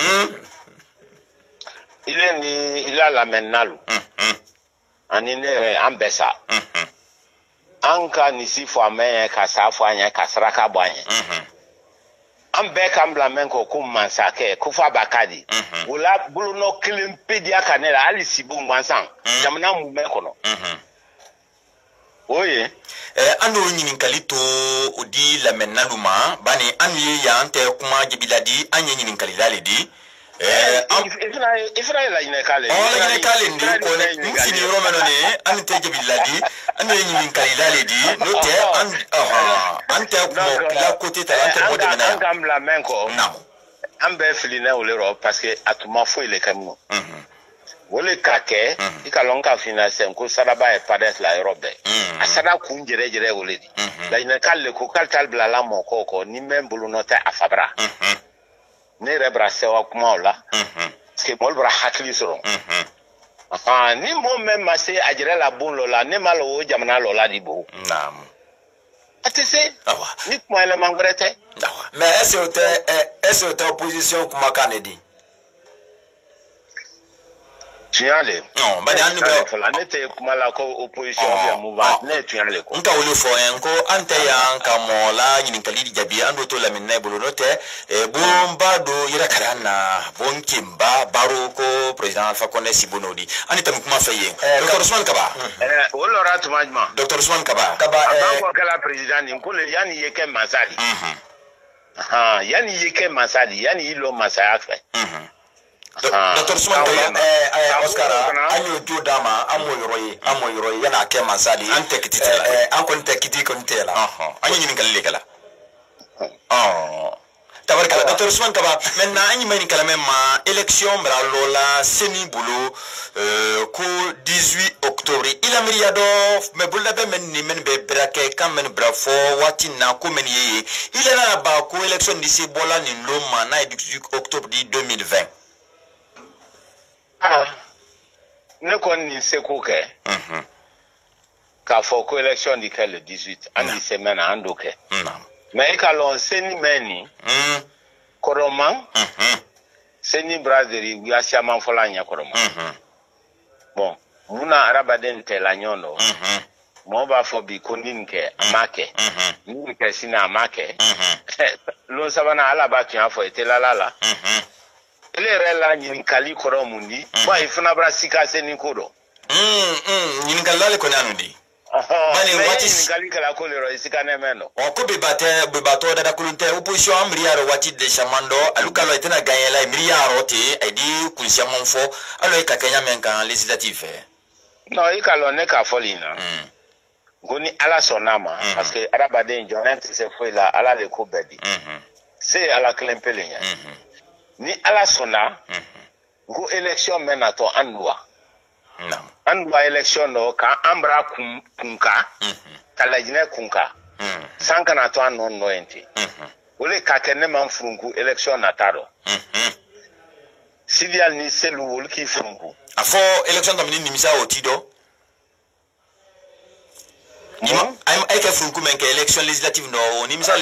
ile ni ila la menalu ani ne ambesa anka ni si fo ame ka sa fo anya ka sraka bo anya an bɛɛ kan bila mɛn kɔ ko mansakɛ ko fa bakadi o la bolonɔ kelen pe diya ka ne la hali sibu gansan jamana mun bɛ kɔnɔ o ye an y'o ɲininkali to o di lamɛnnalu ma bani an ye yan tɛ kuma jabiladi an ye ɲininkali le di i fana ye laɲinɛk'ale laɲinɛk'ale ndi kɔnɛ n fini yɔrɔ min na ne an tɛ jabiladi an ye ɲininkali le di n'o tɛ an tɛ kuma la côté ta an tɛ bɔ dɛmɛ na an kan bila mɛn kɔ an bɛɛ filinɛ o le rɔ parce que a tun ma foyi le kɛ mun o le ka kɛ i ka lɔn ka fina sɛn ko saraba ye padɛs la yɔrɔ bɛɛ a sara kun jɛrɛ o le di laɲinɛk'ale le ko k'ale t'a bila la mɔgɔw kɔ ni mɛn bolonɔ tɛ a fabara ne yɛrɛ bara sewa kuma o la parce que mɔlu bara hakili sɔrɔ ni mɔgɔ min ma se a jɛrɛ la bon lɔ la ne ma lɔ o jamana lɔ la di bo a tɛ se ni kuma yɛlɛma wɛrɛ tɛ mais est-ce que o tɛ opposition kumakan de di tiɲɛ le bari an bɛ fɔla ne tɛ kuma la ko opposition bɛ mouvement ne ye tiɲɛ le ko n ka o le fɔ n ko an tɛ yan ka mɔgɔ la ɲininkali jaabi an do to laminɛ bolo n'o tɛ bon ba do yɛrɛ kari an na bon kinba baro ko président Alpha Condé Sibo n'o di an tɛmɛ kuma fɛ yen docteur Ousmane Kaba o lɔra tuma jumɛn docteur Ousmane Kaba a b'a fɔ kɛla président nin ko le yanni i ye kɛ mansa de yanni i ye kɛ mansa de yanni i lɔ mansaya fɛ docteur Ousmane Kaba Oscar an y'o jo d'a ma an m'o yɔrɔ ye yanni a kɛ mansa de an tɛ kiti tɛ la an kɔni tɛ kiti kɔni tɛ la an ye ɲininkali le kɛla tabarikala docteur Ousmane Kaba maintenant an ɲima ɲininkali mɛ ma élection bɛra lɔ la seni bolo ko 18 octobre i la miiriya dɔ mɛ bololabɛn mɛ nin mɛni bɛ bɛra kɛ kan mɛni bɛra fɔ waati na ko mɛni ye i lɛna ba ko élection di se bɔla nin lon ma n'a ye 18 octobre di 2020 ne kɔni nin seko kɛ k'a fɔ ko élection di kɛ le 18 an di semaine an do kɛ mais i ka lɔn seni mɛ nin kɔrɔman seni brasserie u y'a siaman fɔla ɲɛ kɔrɔman bon muna arabaden tɛ la ɲɔgɔn dɔ mɔgɔ b'a fɔ bi ko nin kɛ a ma kɛ nin kɛ sini a ma kɛ lon sabanan ala b'a tun y'a fɔ i tɛ lala la ele yɛrɛ la ɲininkali kɔrɔ mun di wa i fana bara sika se ni ko dɔ ɲininkali la le kɔni anu di bani waati ɲininkali kɛla ko le rɔ i sika ne mɛn dɔ ko bebatɔ dadakolon tɛ opposition an miiriya rɔ waati de caman dɔ alu ka lɔ i tɛna gagné la miiriya rɔ ten a di kun caman fɔ alɔ i ka kɛ ɲamɛn kan législative fɛ non i ka lɔ ne k'a fɔli na ko ni ala sɔnna ma parce que adamaden jɔnnen tɛ se foyi la ala le ko bɛɛ di se ye ala kelen pe le ɲɛ ni ala sɔnna ko élection mɛ natɔ an luwa an luwa élection dɔ k'an bara kunka ka lajinɛ kunka san kana to an nɔ yen ten o le ka kɛ ne man furunku élection nata dɔ Sidial ni selu olu k'i furunku a fɔ élection tɛmɛni nimisa o ti dɔ ay kɛ furunku mɛn kɛ élection législative nɔ o nimisa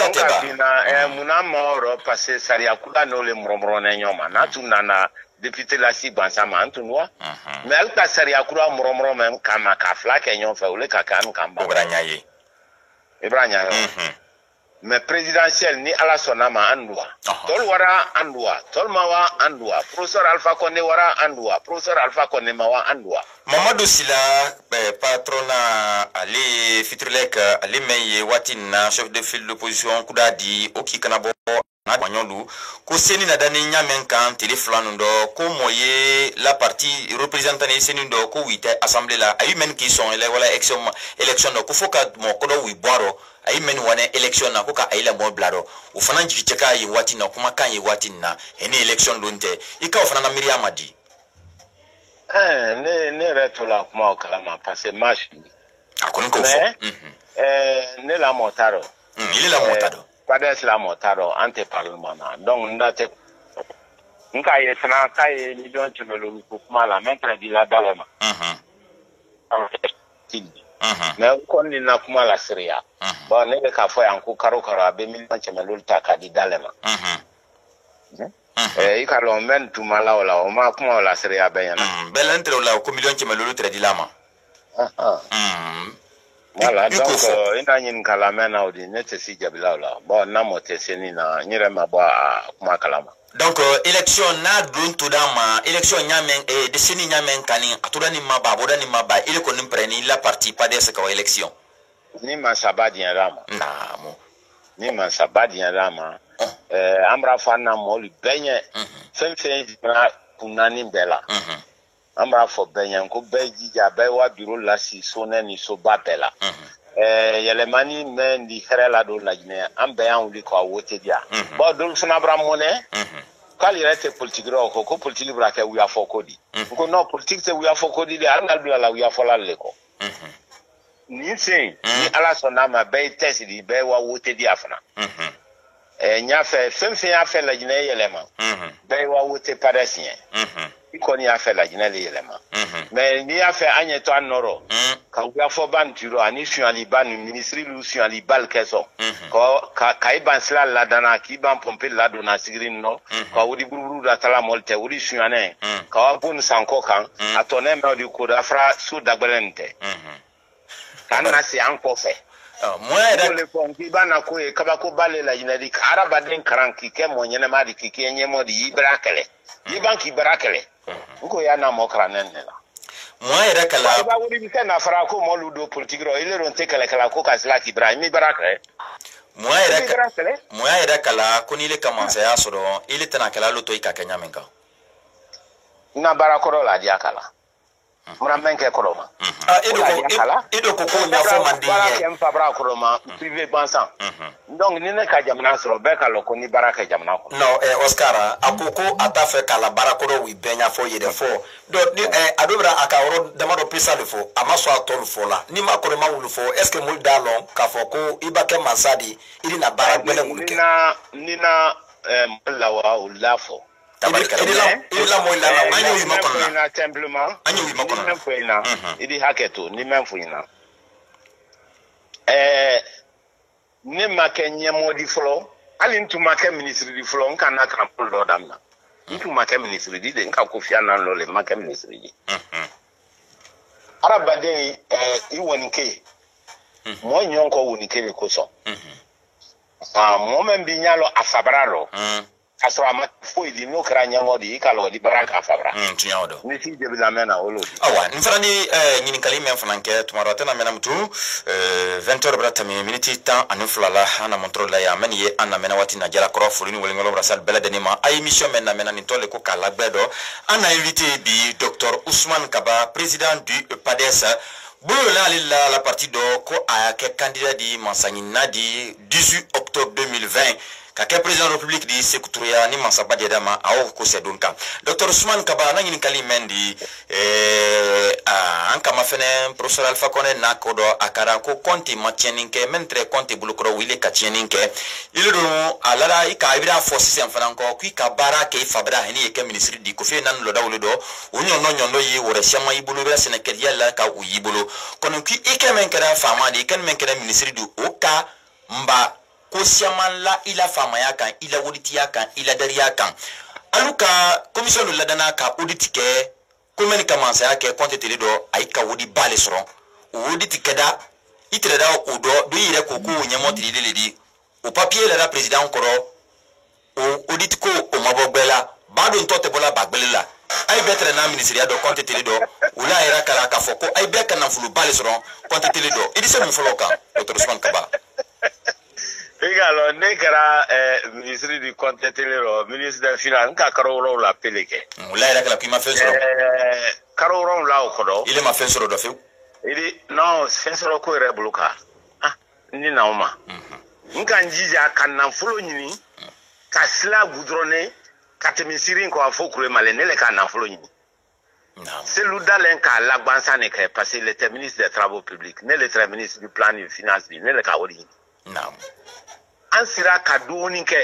tɛ ba munna ma yɔrɔ parce que sariya kula n'o le mɔrɔmɔrɔ ne ɲɔgɔn ma n'a tun nana député la si bansan ma an tun wa mais hali ka sariya kura mɔrɔmɔrɔ mɛn kama ka fila kɛ ɲɔgɔn fɛ o le ka kɛ an kan ban o bɛra ɲa ye i b'a ɲa mais présidentielle ni ala sɔnna ma an luwa tɔl wara an luwa tɔl ma wa an luwa professeur Alpha Condé wara an luwa professeur Alpha Condé ma wa an luwa Mamadou Sila patrona ale Fitrelek ale men ye waati na chef de file d'opposition kuda di o k'i kana bɔ n'a ɲɔlu ko seni na dani ɲamen kan tele fila nin dɔ ko mɔ ye la partie représentant ni seni dɔ ko wi tɛ assemblée la a yi mɛn k'i sɔn wala élection dɔ ko fo ka mɔ kɔdɔ wi bɔ rɔ a yi mɛn wane élection na ko ka a yi lamɔ bila rɔ o fana jigi cɛ k'a ye waati na kuma kan ye waati na ni élection don tɛ i ka o fana na miiriya ma di ne yɛrɛ to la kuma o kalama parce que match a kɔni k'o fɔ ne lamɔ t'a rɔ il lamɔ t'a rɔ PADES lamɔ t'a rɔ an tɛ parlement na donc n da tɛ n k'a ye fana k'a ye million tɛmɛlen ko kuma la mɛ tɛrɛ di la dala ma mais n kɔni na kuma la seereya bon ne bɛ k'a fɔ yan ko karo karo a bɛ million tɛmɛlen ta k'a di dala ma i ka dɔn n bɛ nin tuma la o la o ma kuma o la seereya bɛɛ ɲɛna bɛɛ la n tɛrɛ o la ko million tɛmɛlen tɛrɛ di la ma Voilà, donc ina nyin kalamena odi nete si jabila la. Bon na moteseni na nyire mabwa kuma kalama. Donc élection na dun to dama élection nyamen e deseni nyamen kani atoda ni maba boda ni maba ile ko nimpreni la parti pas de ce ka élection. Ni man sabadi rama. Namo. Ni man sabadi rama. Amra fana mo li benye. Fen na kunani bela. Amra fo benye ko beji ja be wa biro la si sone ni so ba bela. Yelemani men di herela do la Guinée ambe an wuli ko wote dia. Bo dol funa bra mone. Kali rete politique ro ko politique bra ke wi afo kodi. Ko no politique se wi afo kodi de ala do la wi afo la le ko. Ni sen ni ala sona ma be test di be wa wote dia fana. Nya fe fenfen afa la Guinée yelema. Be wa wote padasien. Ikoni afa la Guinée le yelema. Mais ni afa anye to anoro. Ka wi afo ban turo ani suan liban ministre lu suan libal keso. Ko ka iban sla la dana ki ban pomper la do na sigrin no. Ka wudi bururu da tala molte wudi suane. Ka wa bun sanko kan atone me di ko da fra su dagbelente. Kana si anko fe. Moi da le ponki bana ko e kaba ko bale la yinadi araba den karanki ke mo nyene ma di kike nyemo di ibrakele. Ibanki brakele. Ko ya na mo kranen la. Moi da kala ba wuri bi kana fara ko mo ludo politique ro ile ron te kala ko kasla ki Ibrahim brakele. Moi da kala ko ni le commencer ya soro ile tana kala luto ikakenya menka. Na barakoro la dia kala. Muramenke koroma. Edo ko nya fo mandiye. Ya mfabra koroma privé bansan. Donc ni ne ka jamna soro be ka loko ni baraka jamna ko. No Oscar akoko atafe kala barakoro wi benya fo yede fo. Do adobra akawro demado pisa le fo amaso atol fo la. Ni makoroma wulu fo est ce que mul dalon ka fo ko ibake masadi ili na barak bele wuluke. Nina lawa ulafo. Ila mo ila na anyo wi makona na templement anyo wi makona na idi haketo ni menfuina ne makenye modi flo ali ntu make ministry di flo nka na trampol do damna ntu make ministry di de nka kofia na lo le make ministry di arabade iwonike mo nyonko wonike ko so mo membi nyalo afabraro asra ma foi di no kranya ngodi kala di baraka fabra tunyaodo ni si de la mena olodi awa nfrani nyini kalime mfananke tumaro tena mena mtu 20h brata minute temps anuflala ana montrola ya meni ana mena wati na jara kro fulini wolingolo brasal belade ma ay mission mena ni tole ko kala gbedo ana invité bi Dr Ousmane Kaba président du PADES bolo la partie do ko ayake candidat di Mansangina di 18 octobre 2020 kake président de la République di Sékoutoria ni Mansaba Diedama awo ko sedunka Dr Ousmane Kaba na ngini kali mendi anka mafene professeur Alpha Koné na kodo akara ko konti matieninke mentre konti bulukro wile katieninke ile do alara ika ibira forces en franco ku ka bara ke fabra hani yeke ministre di Kofi nan lo dawlo do nyondo yi wore shama ibulu bela senekelia la ka uyibulu kono ku ike menkera fama di ken menkera ministre du oka mba ko siaman la ila famaya kan ila woditiya kan ila dariya kan aluka commission de ladana ka auditike ko men commencer ake compte tele do ay ka wodi bale soron auditike da itre da odo do yire ko ko nyamo tele di o papier la président koro o auditiko o mabogbela bado ntote bola bagbelela ay betre na ministère do compte tele do ula era kala ka foko ay beka na fulu bale soron compte tele do idise mun foloka Dr Ousmane Kaba. Alors, Nekara, ministre du Compte Télé, ministre des Finances, Karoron la Peleke. Là, il a qui m'a fait sur Karoron la Okodo. Il m'a fait sur le feu. Il dit non, c'est sur le courrier Buluka. Ah, ni naoma. Nkanjija kana fulo nyini, kasla goudronné, katemisirin ko afo kure malene le kana fulo nyini. C'est l'oudalen ka lagbansa ne ka parce qu'il était ministre des Travaux Publics, ne le ministre du Plan et Finances, ne le ka ori. Non. Ansira kaduni ke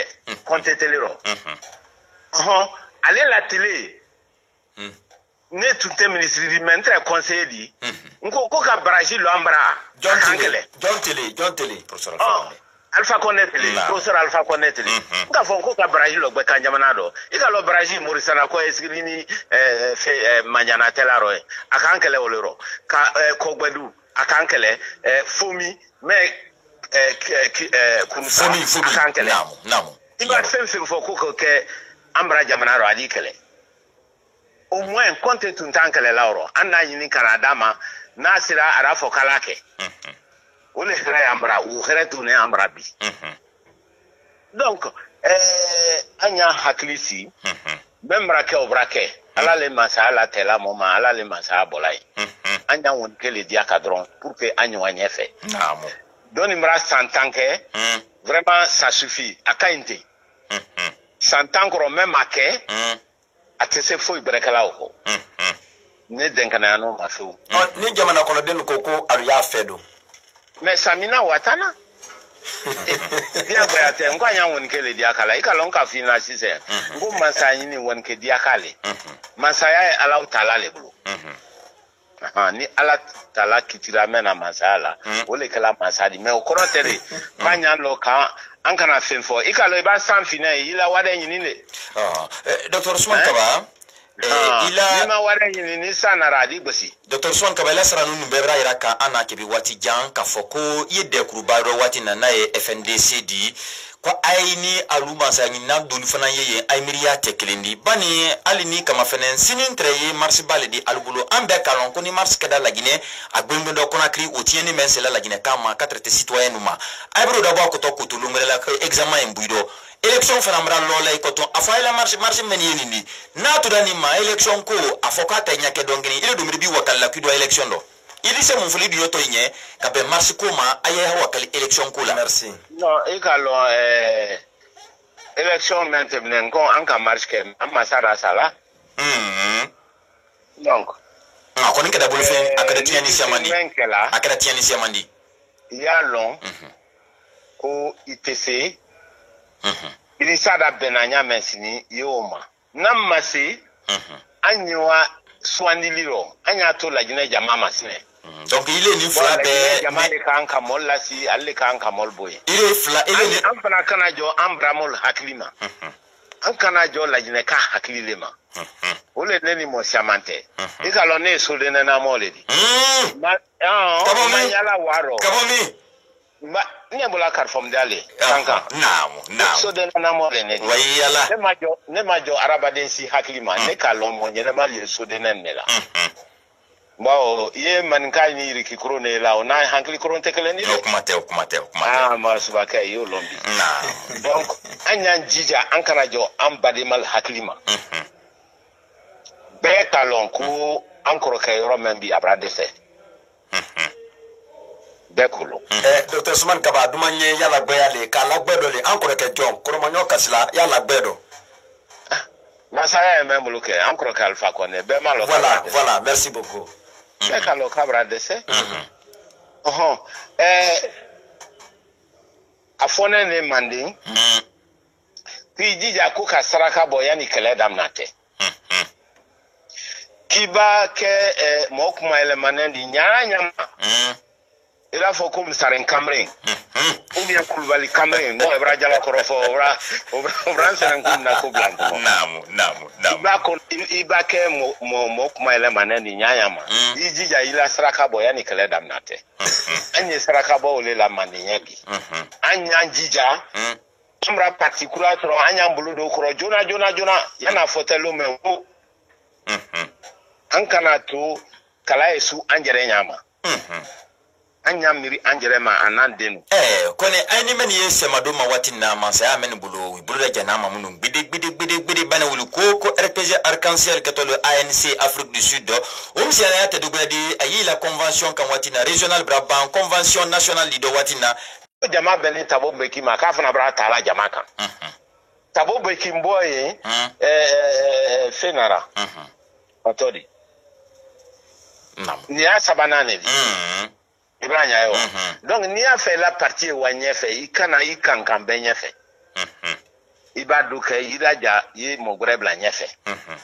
compte télé ro aller la télé ne tout est ministre di mentre conseiller di ko ka Brazil lo ambra John télé professeur Alpha Koné télé professeur Alpha Koné télé ka fon ko ka Brazil lo gbe kanjamana do ikalo Brazil morisana ko esgrini fe manjana telaro akankele olero ka ko gbedu akankele fomi me kunsa akankele namu iba fem fo ko ke ambra jamana ro adi kele au moins compte tout tankele lauro anna yini karadama nasira arafo kalake ole khre ambra u khre tu ne ambra bi donc anya haklisi memra ke obrake ala le masala tela moma ala le masala bolai anya won ke le dia cadron pour que anya wanyefe namu doni mra santanke vraiment ça suffit akainte santankoro même ake atese foi brekala ko ne denkana no mafu ni jamana kono den koko aru ya fedo mais samina watana dia boya te ngwa nya won ke le dia kala ikalo nka fina sise ngo masanyi ni won ke dia kale masaya ala taala le bulu ni ala taala kitira mena masala ole kala masadi me okorotere panya loka ankana fenfo ikalo iba sanfina ila wade nyini le Dr. Ousmane Kaba ila ma wade nyini ni sana radi bosi Dr. Ousmane Kaba la sara nunu bebra iraka ana kebi wati jan ka foko yede kurubaro wati na nae FNDCD kwa aini aluma sa nyina doni fana yeye aimiriya tekelendi bani alini kama fenen sinin treye marsi baledi albulo ambe kalon koni mars kada lagine agbembe do konakri otieni mensela lagine kama katrete citoyen numa aibro da ba ko to kutulu ngela examen mbuido election fana mra lola ikoton afaila marche menini ni na to dani ma election ko afokata nyake dongeni ile do mribi wakalla kidwa election do ili se mon foli yoto nye kabe marche koma aye ha wakali election ko la merci no ikalo election maintenant ko anka marche ke amasara sala donc akoni kada bolufen akada tiani siamandi akada tiani siamandi ya long ko ITC ili sada benanya mensini yoma namasi anywa swandiliro anya to la jina jama masine donc il est ni flabe jama de kan kamol lasi alle kan kamol boy il est fla il est am fana kana jo ambramol haklima an kana jo la jina ka haklilema ole neni mo siamante ikalo ne so de na moledi ma yala waro kabomi ma nyebola karfom dale kanka naam so de na mo ne wayala ne majo arabadensi haklima ne kalon mo nyene mali so de nenela bao ye man kai ni riki krone la ona hankli kron tekele ni kumate ma subaka yo lombi donc anya jija ankara jo ambade mal haklima be kalon ko ankoro kay romembi abradese Dekolo. Dr. Ousmane Kaba dumanye yala gbeale kala gbedo le ankoro ke jon koromanyo kasila yala gbedo masaya memulu ke ankoro ka alfa kone be malo voilà merci beaucoup Dekalo kabra dese afone ne mandi ti jija ku kasaraka boyani kele damnate kiba ke mokuma ele manendi nyanya ila fo kum saren kamren ubia kulbali kamren mo ebra jala korofo obra saren kum na ko blanco namu iba ke mo kuma ele manani nyanya ma ijija ila saraka boya ni kele damnate anye saraka bo le la maniyegi anya jija amra particular tro anya mbuludo kro jona yana fotelo me wo ankana to kala esu anjere nyama anya miri anjere ma anandenu kone ayni men yese madoma watina mansa ya men bulu da janama munun bidi bana wulu koko RPG Arc-en-Ciel katolo ANC Afrique du Sud si ya te dugadi ayi la convention kan watina régional Brabant convention nationale lido watina jama beni tabo beki ma ka fana bra tala jama kan tabo beki mboye fenara atodi ni asabana ne Ibranya yo. Donc ni a fait la partie wanyefe ikana ikankan benyefe. Ibaduke iraja ye mogrebla nyefe.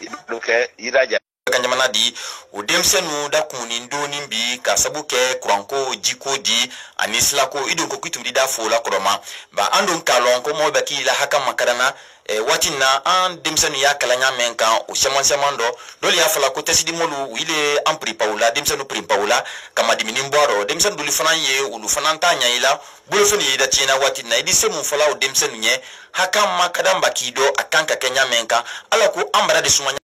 Ibaduke iraja kan jamana di o demsenu da kuni ndoni bi ka sabu ke kuranko jiko di anisla ko idon ko kitumdi da fola kroma ba andon kalon ko mo baki la haka makarana wati na an demsenu ya kalanya menka o semando dole ya fala ko tesidi molu ile ampri paula demsenu prim paula kama dimini mboro demsenu duli fanan ye ulu fanan tanya ila bulu fani da china wati na idi semu fala o demsenu nye haka makadam bakido akanka kenya menka ala ko ambara de sumanya